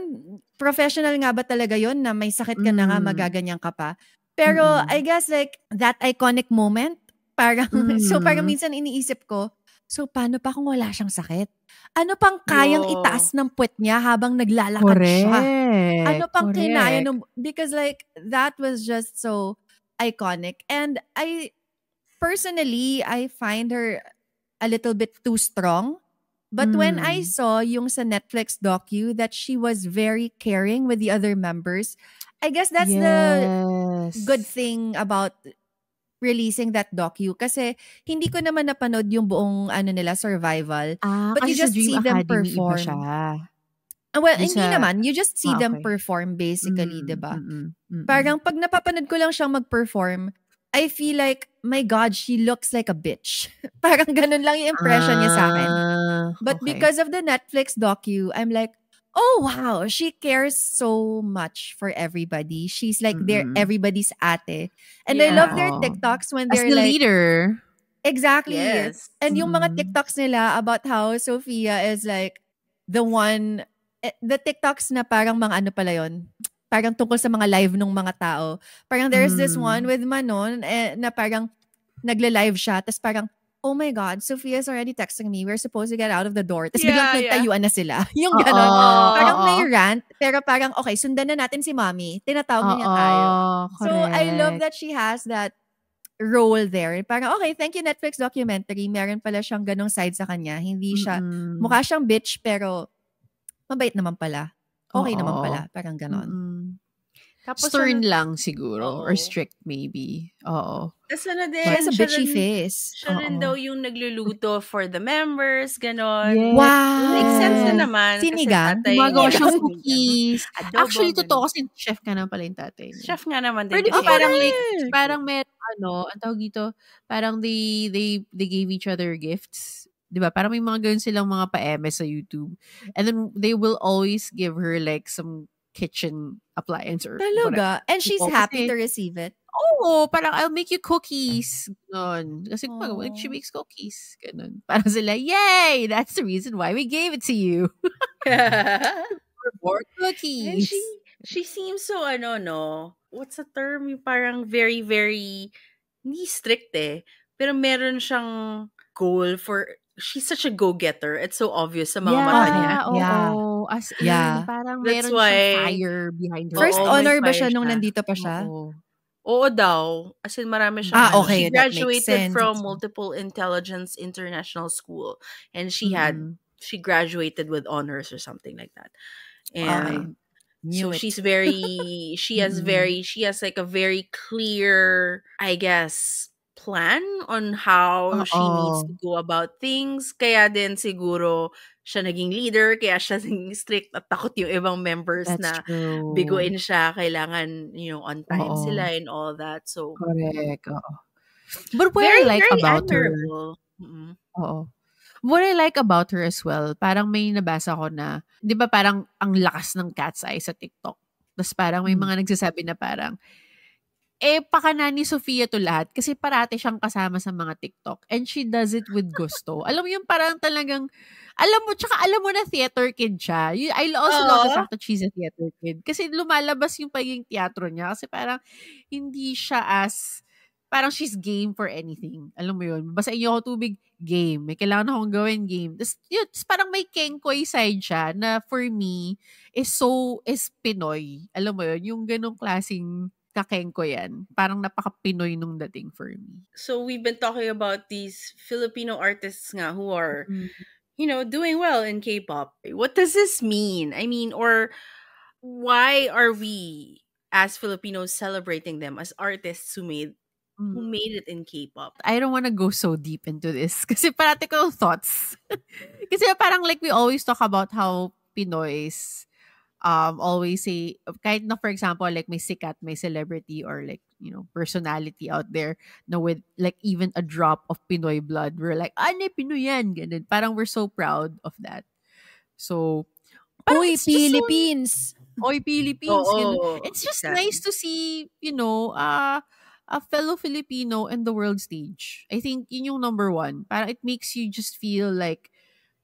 Professional nga ba talaga yun na may sakit ka na nga, magaganyan ka pa? Pero I guess like that iconic moment, parang so parang minsan iniisip ko, so paano pa kung wala siyang sakit? Ano pang kayang itaas ng puwet niya habang naglalakad siya? Ano pang kinaya because like that was just so iconic. And personally, I find her a little bit too strong. But when I saw yung sa Netflix docu that she was very caring with the other members, I guess that's the good thing about releasing that docu. Kasi hindi ko naman napanood yung buong nila survival. But you just see them perform. Well, hindi naman. You just see them perform basically, diba? Parang pag napapanood ko lang siyang mag-perform, I feel like, my God, she looks like a bitch. Parang ganun lang yung impression niya sa akin. But because of the Netflix docu, I'm like, oh wow, she cares so much for everybody. She's like everybody's ate. And I love their TikToks when they're as the like leader. Exactly. Yes. And yung mga TikToks nila about how Sophia is like the one, the TikToks na parang mga pala yun, parang tungkol sa mga live ng mga tao. Parang there's this one with Manon na parang nagla-live siya, tapos parang, oh my God, Sophia's already texting me. We're supposed to get out of the door. Tapos biglang nagtayuan na sila. Yung ganon. Parang may rant, pero parang, okay, sundan na natin si mommy. Tinatawag niya tayo. So, I love that she has that role there. Parang, okay, thank you Netflix documentary. Meron pala siyang ganong side sa kanya. Hindi siya, mukha siyang bitch, pero mabait naman pala. Okay naman pala. Parang ganon. Tapos stern lang siguro. Or strict maybe. Oo. Tapos din, she has a bitchy face. Siya rin daw yung nagluluto for the members, ganon. Yes. Wow! Makes sense na naman. Sinigang? Gumagawa siyang cookies. Actually, totoo kasi chef ka na pala yung tatay niya. Chef nga naman din. Pero parang may, ang tawag dito, parang they gave each other gifts. Diba? Parang may mga ganun silang mga pa-eme sa YouTube. And then they will always give her like some kitchen appliance or talaga? And she's happy to receive it? Oo, parang I'll make you cookies. Ganun. Kasi pag she makes cookies. Ganun. Parang sila, yay! That's the reason why we gave it to you. For more cookies. And she seems so, what's the term? Yung parang very, very, hindi strict pero meron siyang goal for, she's such a go-getter. It's so obvious sa mga mata niya. As in, parang that's meron siyang fire behind her. First honor ba siya nung nandito pa siya? Oo daw. As in, marami siyang, okay, she graduated from Multiple Intelligence International School. And she graduated with honors or something like that. And so she has like a very clear, I guess, plan on how she needs to go about things. Kaya din siguro siya naging leader, kaya siya naging strict at takot yung ibang members. That's true. Biguin siya, kailangan, on time sila and all that. So correct. But what I like about her, what I like about her as well, parang may nabasa ko na, di ba parang ang lakas ng cat's eye sa TikTok. Tapos parang may mga nagsasabi na parang, pakana ni Sophia to lahat kasi parati siyang kasama sa mga TikTok. And she does it with gusto. Alam mo yung parang talagang, alam mo na theater kid siya. I also love the fact that she's a theater kid. Kasi lumalabas yung pagiging teatro niya. Kasi parang hindi siya parang she's game for anything. Alam mo yun? Basain niyo ako tubig, game. May kailangan akong gawin, game. Tapos parang may kengkoy side siya na for me is Pinoy. Alam mo yun? Yung ganong klaseng kakengko yan. Parang napaka-Pinoy nung dating for me. So we've been talking about these Filipino artists nga who are, doing well in K-pop. What does this mean? I mean, or why are we as Filipinos celebrating them as artists who made it in K-pop? I don't want to go so deep into this kasi parati ko thoughts. Kasi parang like we always talk about how Pinoys always say, kahit na for example, like may sikat, may celebrity or like, personality out there na with like even a drop of Pinoy blood, we're like, Pinoy yan, ganun. Parang we're so proud of that. So, Oy, Philippines! Oy, Philippines! It's just nice to see, a fellow Filipino in the world stage. I think yun yung number one. Parang it makes you just feel like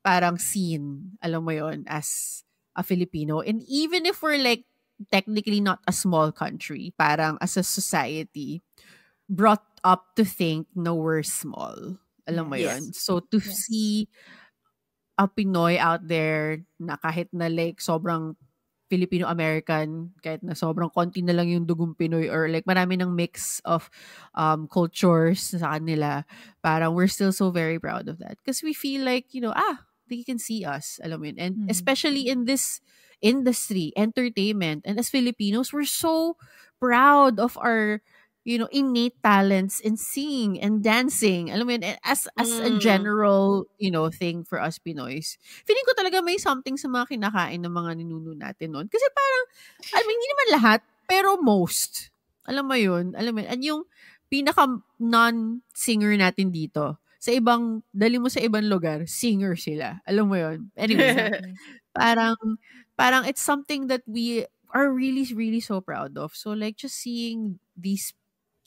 parang seen, alam mo yun, as a Filipino. And even if we're like technically not a small country, parang as a society, brought up to think na we're small. Alam mo yun? So to see a Pinoy out there na kahit na like sobrang Filipino-American, kahit na sobrang konti na lang yung dugong Pinoy or like marami ng mix of cultures sa kanila, parang we're still so very proud of that. Because we feel like, they can see us, alam mo yun. And especially in this industry, entertainment, and as Filipinos, we're so proud of our, innate talents in singing and dancing. Alam mo yun, as a general, thing for us Pinoys. Feeling ko talaga may something sa mga kinakain ng mga ninuno natin noon. Kasi parang, hindi naman lahat, pero most. Alam mo yun? And yung pinaka non-singer natin dito, dali mo sa ibang lugar, singer sila. Alam mo yun? Anyway, parang it's something that we are really, really so proud of. So like just seeing these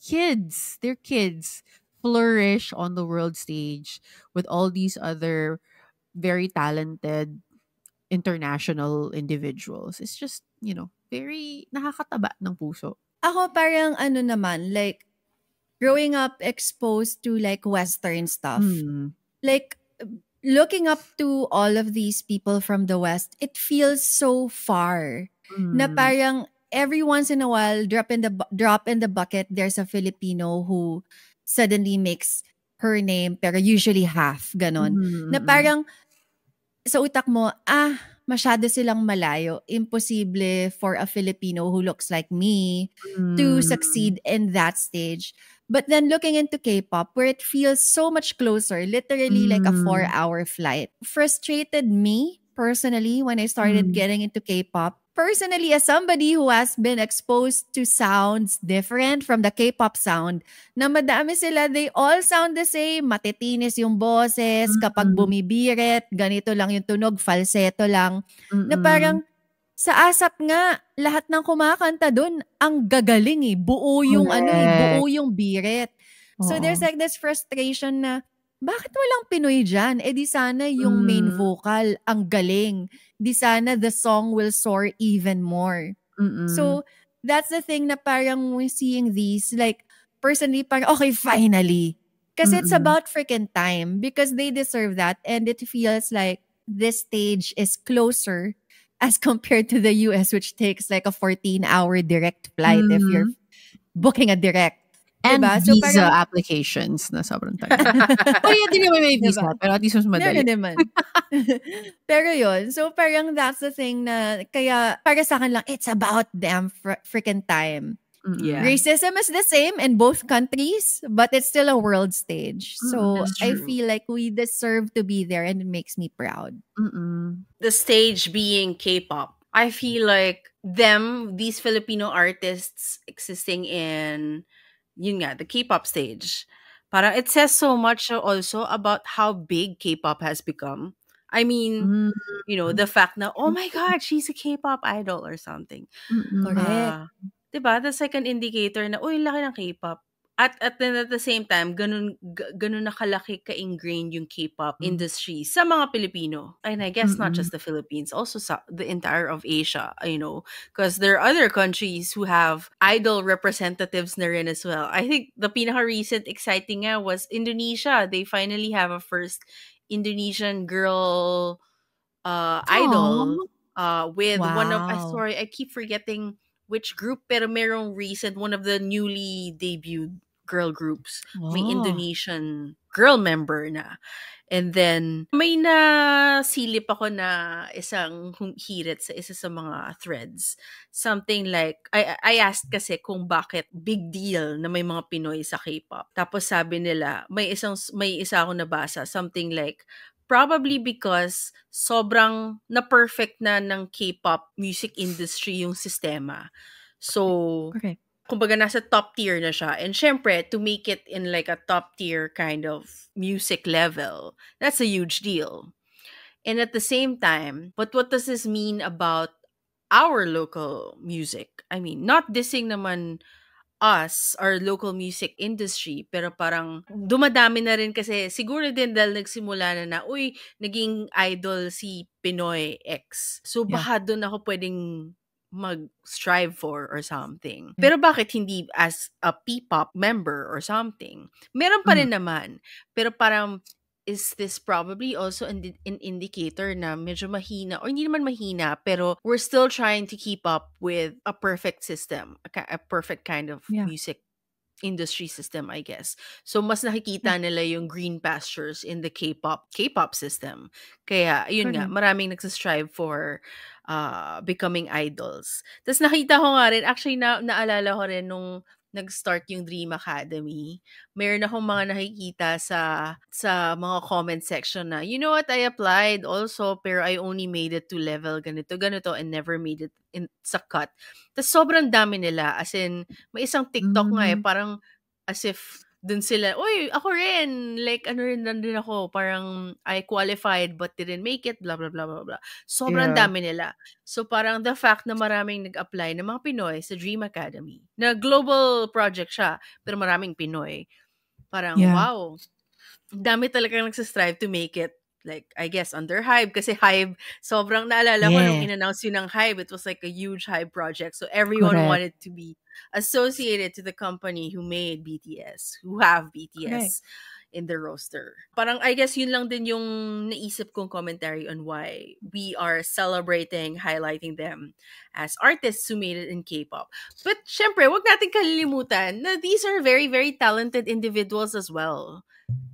their kids, flourish on the world stage with all these other very talented international individuals. It's just, very nakakataba ng puso. Ako parang naman, like, growing up exposed to like Western stuff, Mm. like looking up to all of these people from the West, it feels so far. Na Mm. parang every once in a while, drop in the bucket, there's a Filipino who suddenly makes her name, pero usually half, ganon. Na Mm. parang sa utak mo, masyado silang malayo. Imposible for a Filipino who looks like me to Mm. succeed in that stage. But then looking into K-pop, where it feels so much closer, literally like a Mm. 4-hour flight, frustrated me personally when I started Mm. getting into K-pop. Personally, as somebody who has been exposed to sounds different from the K-pop sound, na madami sila, they all sound the same. Matitinis yung boses, kapag Mm. bumibirit, ganito lang yung tunog, falsetto lang. Na Mm. parang, sa ASAP nga, lahat ng kumakanta dun, ang gagaling eh. Buo yung Correct. buo yung birit. So there's Oo. like this frustration na, bakit walang Pinoy dyan? Eh di sana yung main Mm. vocal, ang galing. Di sana the song will soar even more. Mm. So, that's the thing na parang we're seeing these, like, personally, parang, okay, finally. Kasi it's Mm. about freaking time because they deserve that and it feels like this stage is closer as compared to the US, which takes like a 14-hour direct flight if you're booking a direct. And Diba? So visa parang, applications na sobrang tagal. Oh yeah, di naman may visa, diba? pero at least mas madali. Meron naman. Pero yun, so parang that's the thing na, kaya para sa akin lang, it's about damn freaking time. Yeah. Racism is the same in both countries, but it's still a world stage. So That's I true. feel like we deserve to be there and it makes me proud. The stage being K-pop. I feel like these Filipino artists existing in, yun nga, the K-pop stage. Parang it says so much also about how big K-pop has become. I mean, you know, the fact na, oh my God, she's a K-pop idol or something. Correct. Diba? That's like an indicator na, uy, laki ng K-pop. At the same time, ganun nakalaki ka-ingrained yung K-pop industry sa mga Pilipino. And I guess not just the Philippines, also sa the entire of Asia, you know, because there are other countries who have idol representatives na rin as well. I think the pinaka-recent exciting nga was Indonesia. They finally have a first Indonesian girl idol with one of, Wow. sorry, I keep forgetting which group, pero merong recent, one of the newly debuted girl groups. May Oh. Indonesian girl member na. And then, may nasilip ako na isang hirit sa isa sa mga threads. Something like, I asked kasi kung bakit big deal na may mga Pinoy sa K-pop. Tapos sabi nila, may isa ako nabasa, something like, probably because sobrang na-perfect na ng K-pop music industry yung sistema. So, Correct. kumbaga nasa top tier na siya. And syempre, to make it in like a top tier kind of music level, that's a huge deal. And at the same time, but what does this mean about our local music? I mean, not dissing naman us, our local music industry, pero parang dumadami na rin kasi siguro din dahil nagsimula na uy, naging idol si Pinoy X. So baka doon ako pwedeng mag-strive for or something. Pero bakit hindi as a P-pop member or something? Meron pa rin naman. Pero parang, is this probably also an indicator na medyo mahina, or hindi naman mahina, pero we're still trying to keep up with a perfect system, a perfect kind of music industry system, I guess. So, mas nakikita nila yung green pastures in the K-pop system. Kaya, yun nga, maraming nagsastrive for becoming idols. Tapos nakita ko nga rin, actually naalala ko rin nung nag-start yung Dream Academy, mayroon akong mga nakikita sa mga comment section na, you know what, I applied also, pero I only made it to level ganito, and never made it sa cut. Tapos sobrang dami nila, as in, may isang TikTok nga parang as if dun sila, uy, ako rin, like, ano rin nandun ako, parang I qualified but didn't make it, blah, blah, blah, blah, blah. Sobrang dami nila. So, parang the fact na maraming nag-apply ng mga Pinoy sa Dream Academy, na global project siya, pero maraming Pinoy, parang, wow, dami talagang nagsastrive to make it, like, I guess, under HYBE. Kasi HYBE, sobrang naalala ko nung Yeah. in-announce yun ng HYBE, it was like a huge HYBE project. So everyone Correct. wanted to be associated to the company who made BTS, who have BTS in the roster. Parang, I guess, yun lang din yung naisip kong commentary on why we are celebrating, highlighting them as artists who made it in K-pop. But, syempre, wag natin kalilimutan na these are very, very talented individuals as well.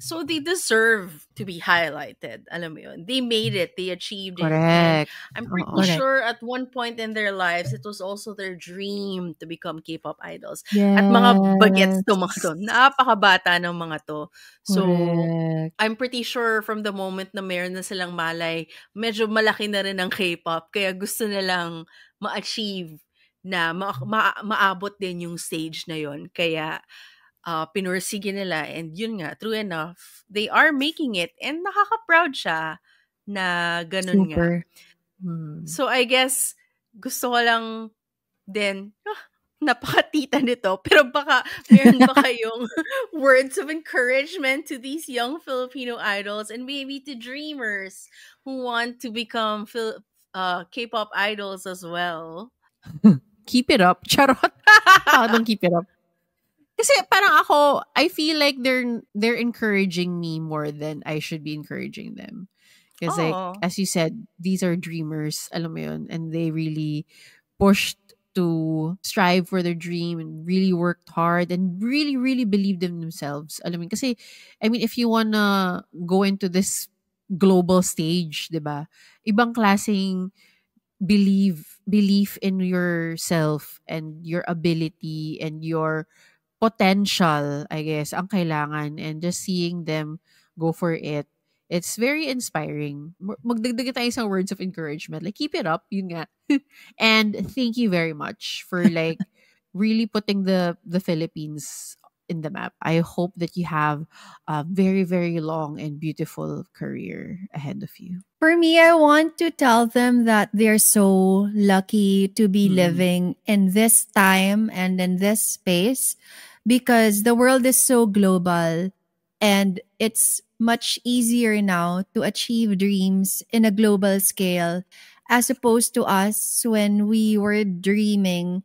So, they deserve to be highlighted. Alam mo yun? They made it. They achieved it. And Correct. I'm pretty Oo. sure at one point in their lives, it was also their dream to become K-pop idols. Yes. At mga bagets to mga to. Napakabata ng mga to. So, Correct. I'm pretty sure from the moment na meron na silang malay, medyo malaki na rin ang K-pop. Kaya gusto nilang ma-achieve na maabot din yung stage na yon. Kaya, pinursige nila. And yun nga, true enough, they are making it. And nakaka-proud siya na ganun nga. Super. So, I guess, gusto ko lang din, napakatita nito, pero baka meron ba kayong words of encouragement to these young Filipino idols and maybe to dreamers who want to become K-pop idols as well? Keep it up. Charot. Don't keep it up. Kasi parang ako, I feel like they're encouraging me more than I should be encouraging them. Because like, as you said, these are dreamers, alam mo yun, and they really pushed to strive for their dream and really worked hard and really, really believed in themselves. Alam mo yun, kasi, I mean, if you wanna go into this global stage, diba? Ibang klaseng belief in yourself and your ability and your potential, I guess, ang kailangan. And just seeing them go for it, it's very inspiring. Magdagdag tayo sa words of encouragement. Like, keep it up, yun nga. And thank you very much for like really putting the Philippines in the map. I hope that you have a very, very long and beautiful career ahead of you. For me, I want to tell them that they're so lucky to be living in this time and in this space because the world is so global and it's much easier now to achieve dreams in a global scale as opposed to us when we were dreaming.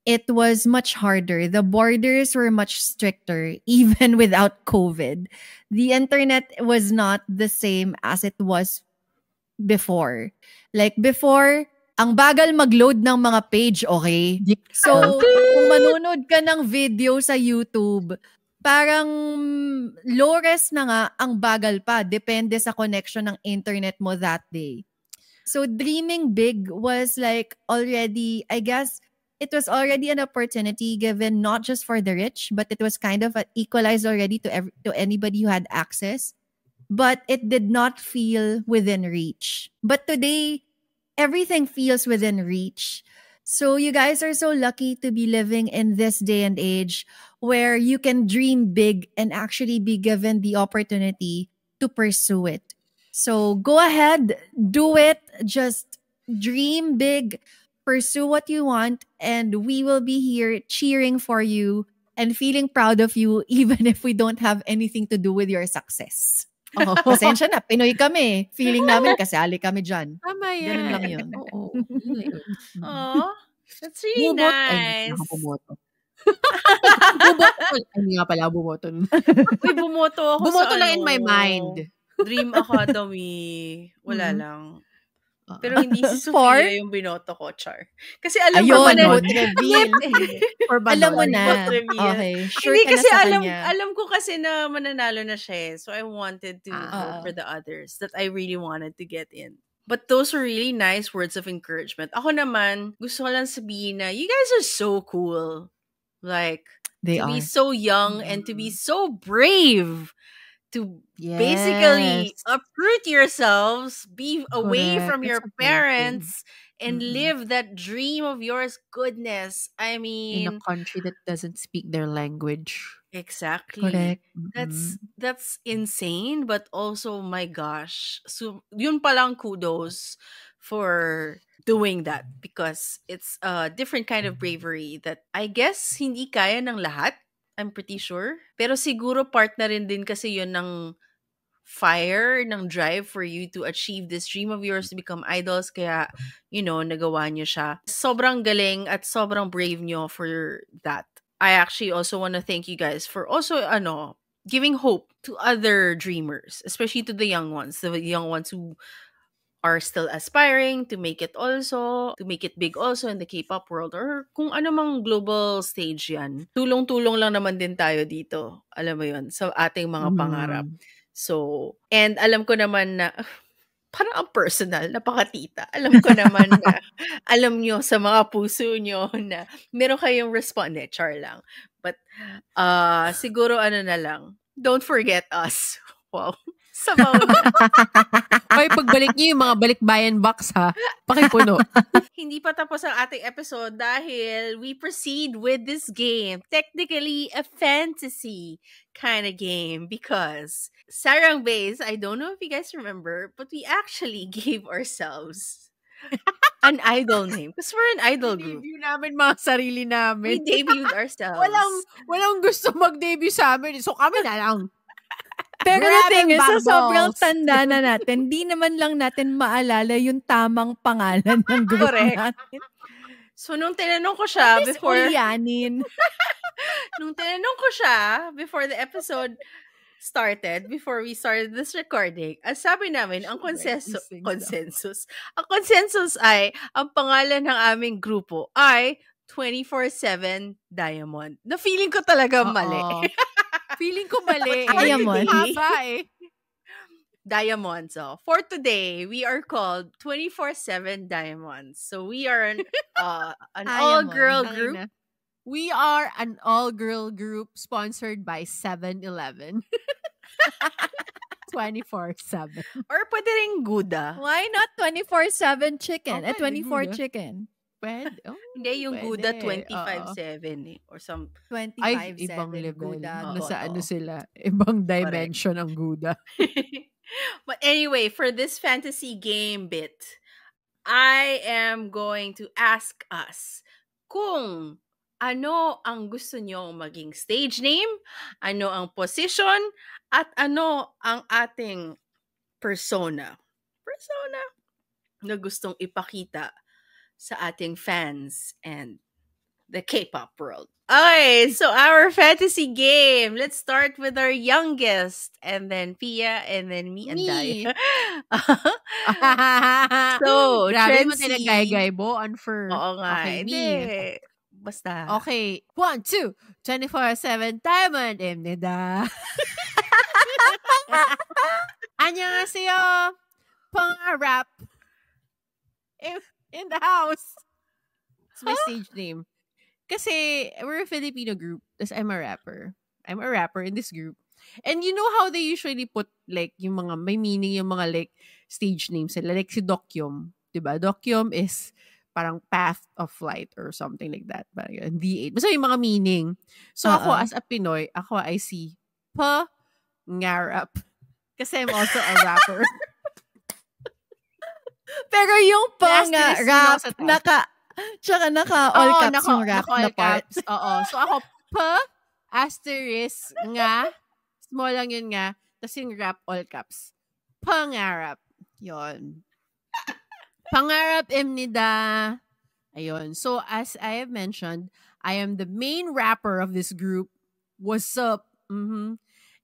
It was much harder. The borders were much stricter, even without COVID. The internet was not the same as it was before. Like before, ang bagal mag-load ng mga page, okay? So, kung manunod ka ng video sa YouTube, parang low res na nga, ang bagal pa. Depende sa connection ng internet mo that day. So, dreaming big was like already, I guess, it was already an opportunity given not just for the rich, but it was kind of equalized already to anybody who had access. But it did not feel within reach. But today, everything feels within reach. So you guys are so lucky to be living in this day and age where you can dream big and actually be given the opportunity to pursue it. So go ahead, do it, just dream big, pursue what you want, and we will be here cheering for you and feeling proud of you even if we don't have anything to do with your success. Pasensya na, Pinoy kami. Feeling namin kasali kami dyan. Tama yan. Ganun lang yun. Oo. Aw, that's really nice. Bumoto. Bumoto. Ay, nga pala, bumoto. Uy, bumoto ako bumoto sa lang in my mind. Dream Academy. Wala lang. Pero hindi si For? Sofia yung binoto ko, Char. Kasi alam Ayun, ko na vote reveal. Alam mo na. Vote reveal. Okay, sure Hindi ka kasi na sa alam, kanya. alam ko kasi na mananalo na siya eh. So I wanted to vote for the others that I really wanted to get in. But those were really nice words of encouragement. Ako naman, gusto ko lang sabihin na you guys are so cool. Like, They to be are. so young and to be so brave. To basically uproot yourselves, be away from your parents, and live that dream of yours. Goodness, I mean, in a country that doesn't speak their language. Exactly. Correct. That's insane, but also, my gosh, so yun palang kudos for doing that because it's a different kind of bravery that I guess hindi kaya ng lahat. I'm pretty sure. Pero siguro part na rin din kasi yun ng fire, ng drive for you to achieve this dream of yours to become idols. Kaya, nagawa nyo siya. Sobrang galing at sobrang brave nyo for that. I actually also want to thank you guys for also, giving hope to other dreamers, especially to the young ones who are still aspiring to make it big also in the K-pop world or kung ano mang global stage yan. Tulong-tulong lang naman din tayo dito. Alam mo yun, sa ating mga pangarap. So, and alam ko naman na, parang ang personal, napakatita. Alam ko naman na, alam nyo sa mga puso nyo na meron kayong responde, char lang. But, siguro na lang, don't forget us. Wow. Sabaw na. Hoy, pagbalik niyo yung mga balikbayan box ha. Pakipuno. Hindi pa tapos ang ating episode dahil we proceed with this game. Technically, a fantasy kind of game because Sarang Base, I don't know if you guys remember, but we actually gave ourselves an idol name. Because we're an idol group. Debut namin mga sarili namin. We debuted ourselves. Walang gusto mag-debut sa amin. So kami na lang. Pero the thing is, sa sobrang balls. tanda na natin, di naman lang natin maalala yung tamang pangalan ng group natin. So, nung tinanong ko siya before the episode started, before we started this recording, ang sabi namin, ang consensus ay, ang pangalan ng aming grupo ay 24/7 Diamond. Na feeling ko talaga mali. Feeling ko mali. Diamond. Haba Diamond. So, for today, we are called 24/7 Diamonds. So, we are an all-girl group. We are an all-girl group sponsored by 7-Eleven. 24/7. Or pwede rin Gouda. Why not 24/7 chicken? Okay, 24 Gouda. chicken. Pwede. Oh, Hindi, yung Gouda pwede. 25/7 or some 25/7 Ay, ibang level. Gouda. Nasa sila. Ibang dimension ang Gouda. But anyway, for this fantasy game bit, I am going to ask us kung ano ang gusto nyo maging stage name, ano ang position, at ano ang ating persona na gustong ipakita sa ating fans and the K-pop world. Okay, so our fantasy game. Let's start with our youngest, and then Pia, and then me and Dai. So, grabe mo Trency. tinagay-gaybo on for. Oo nga. Okay, Hindi. me. Basta. Okay, 1, 2, 24/7 Diamond Imnida. 안녕하세요. Pangarap. In the house. It's my stage name. Kasi we're a Filipino group. Tapos I'm a rapper. I'm a rapper in this group. And you know how they usually put like yung mga may meaning yung mga like stage names nila. Like si Dokyum. Diba? Dokyum is parang path of flight or something like that. Parang D8. Basta yung mga meaning. So ako as a Pinoy, ako I see Pangarap. Kasi I'm also a rapper. Pero yung pangarap, naka all caps yung rap na part. Oo. So ako, asterisk nga, small lang yun nga, tapos yung rap all caps. Pangarap. Yun. Pangarap Imnida. Ayun. So as I have mentioned, I am the main rapper of this group. What's up? And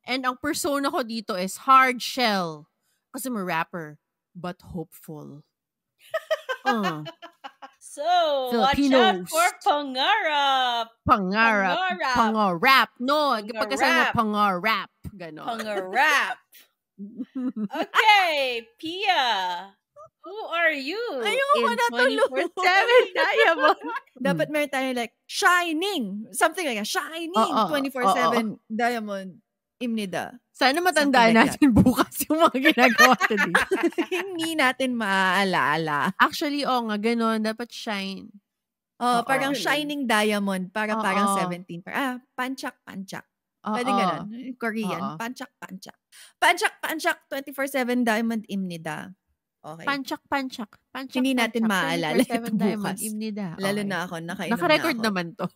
ang persona ko dito is hard shell. Kasi I'm a rapper. But hopeful. So, watch out for Pangarap. Pangarap. No, pagkasama pangarap. Ganon. Pangarap. Okay, Pia. Who are you? Ayoko na 24/7 Diamond. Dapat meron tayo like, shining. Something like that. Shining. 24/7 Diamond Imnida. Sana matandaan natin bukas yung mga ginagawa natin. Hindi natin maaalala. Actually, nga, ganun. Dapat shine. Parang shining diamond. Parang 17. Panchak. Pwede ganun. Korean. Panchak. Panchak, 24/7 Diamond Imnida. Okay. Panchak. Hindi natin maaalala ito bukas. Imnida. Lalo na ako, naka-record naman to.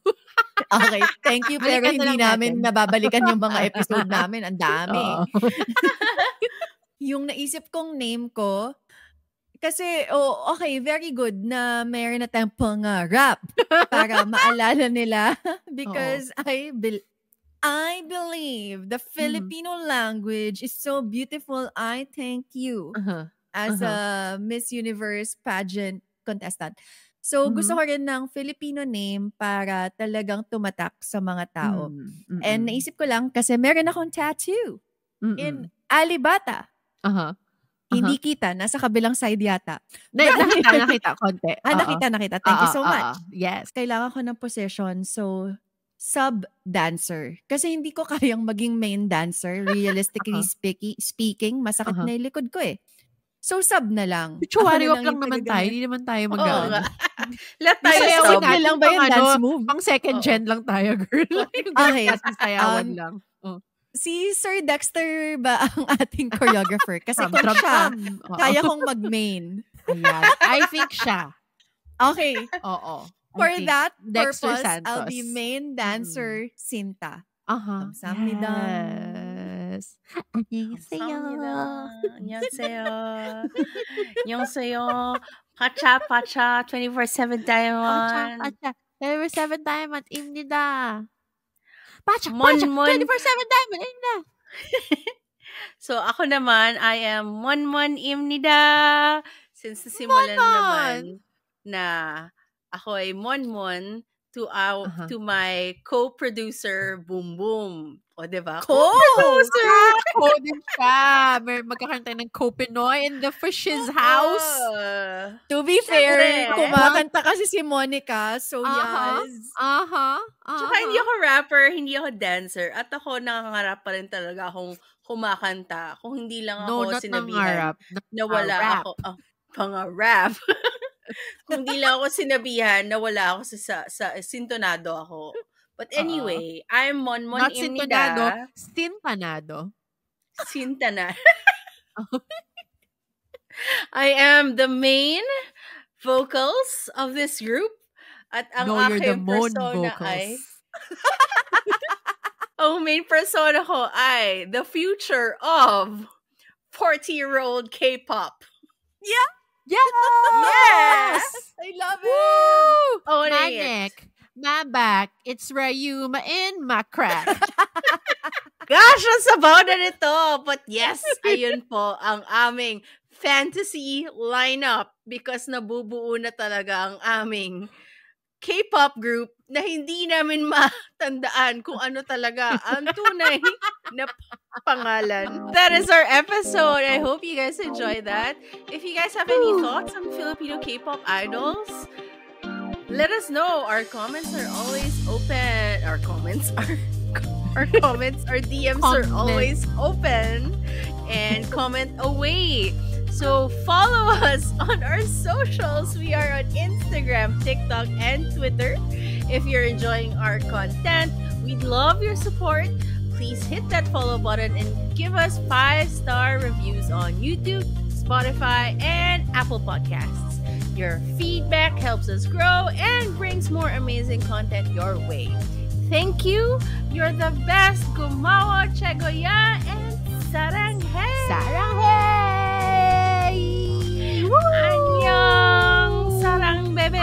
Okay, thank you. Pero Balikan na hindi lang namin natin. nababalikan yung mga episode namin. Ang dami. Oo. Yung naisip kong name ko, kasi, okay, very good na mayroon na tayong pang-rap para maalala nila. Because I believe the Filipino language is so beautiful. I thank you as a Miss Universe pageant contestant. So, gusto ko rin ng Filipino name para talagang tumatak sa mga tao. And naisip ko lang kasi meron akong tattoo in Alibata. Hindi kita. Nasa kabilang side yata. Nakita. Konti. Nakita. Thank you so much. Yes. Kailangan ko ng position. So, sub-dancer. Kasi hindi ko kayang maging main dancer. Realistically speaking, masakit na yung likod ko eh. So, sub na lang. Chuwari wap lang naman tayo. Hindi naman tayo mag-ano. Lahat tayo Sayawan sub. na lang ba yung dance move? Pang second gen lang tayo, girl. Okay. Sayawan lang. Si Sir Dexter ba ang ating choreographer? Kasi kung siya, kaya kong mag-main. Ayan. I think siya. Okay. Oo. For that Dexter purpose, Santos. I'll be main dancer, Sinta. 감사합니다. Yes. 안녕하세요. 파차 24/7 Taiwan. 24/7 Taiwan입니다. Pacha, Mon. 24/7 Taiwan입니다. So ako naman, I am Mon Imnida. Since nasimulan naman na ako ay Mon to my co-producer Boom Boom. O, diba? Co-producer! Co din siya. Magkakaroon tayo ng Co-Pinoy in the Fish's house. To be fair, kumakanta kasi si Monica. So, yes. Tsaka hindi ako rapper, hindi ako dancer. At ako nangangarap pa rin talaga akong kumakanta. Kung hindi lang ako sinabihan na wala ako. Pangarap. Kung hindi lang ako sinabihan na wala ako sa sintonado ako. But anyway, I'm Mon Not Imnida. sintonado. Sintanado. I am the main vocals of this group. At ang you're the aking Mon persona vocals. ang main persona ko ay the future of 40-year-old K-pop. Yeah. Yes! I love it! Oh, my neck, my back, it's Ryuma in my crack. Gosh, ang sabaw na nito. But yes, ayun po ang aming fantasy lineup because nabubuo na talaga ang aming K-pop group na hindi namin matandaan kung ano talaga ang tunay na pangalan. That is our episode. I hope you guys enjoyed that. If you guys have any thoughts on Filipino K-pop idols, let us know. Our comments are always open. Our DMs are always open. And comment away. So follow us on our socials. We are on Instagram, TikTok, and Twitter. If you're enjoying our content, we'd love your support. Please hit that follow button and give us 5-star reviews on YouTube, Spotify, and Apple Podcasts. Your feedback helps us grow and brings more amazing content your way. Thank you. You're the best. Gumawa, Chegoya, and Saranghae. Annyeong! Sarang bebe!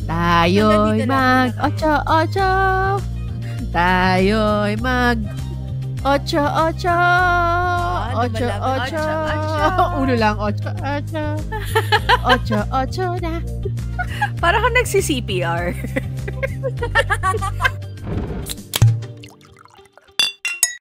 Tayo'y mag-ocho-ocho. Tayo'y mag-ocho-ocho. Ocho-ocho. Uno lang, ocho-ocho. Ocho-ocho na. Para ka nagsi-CPR.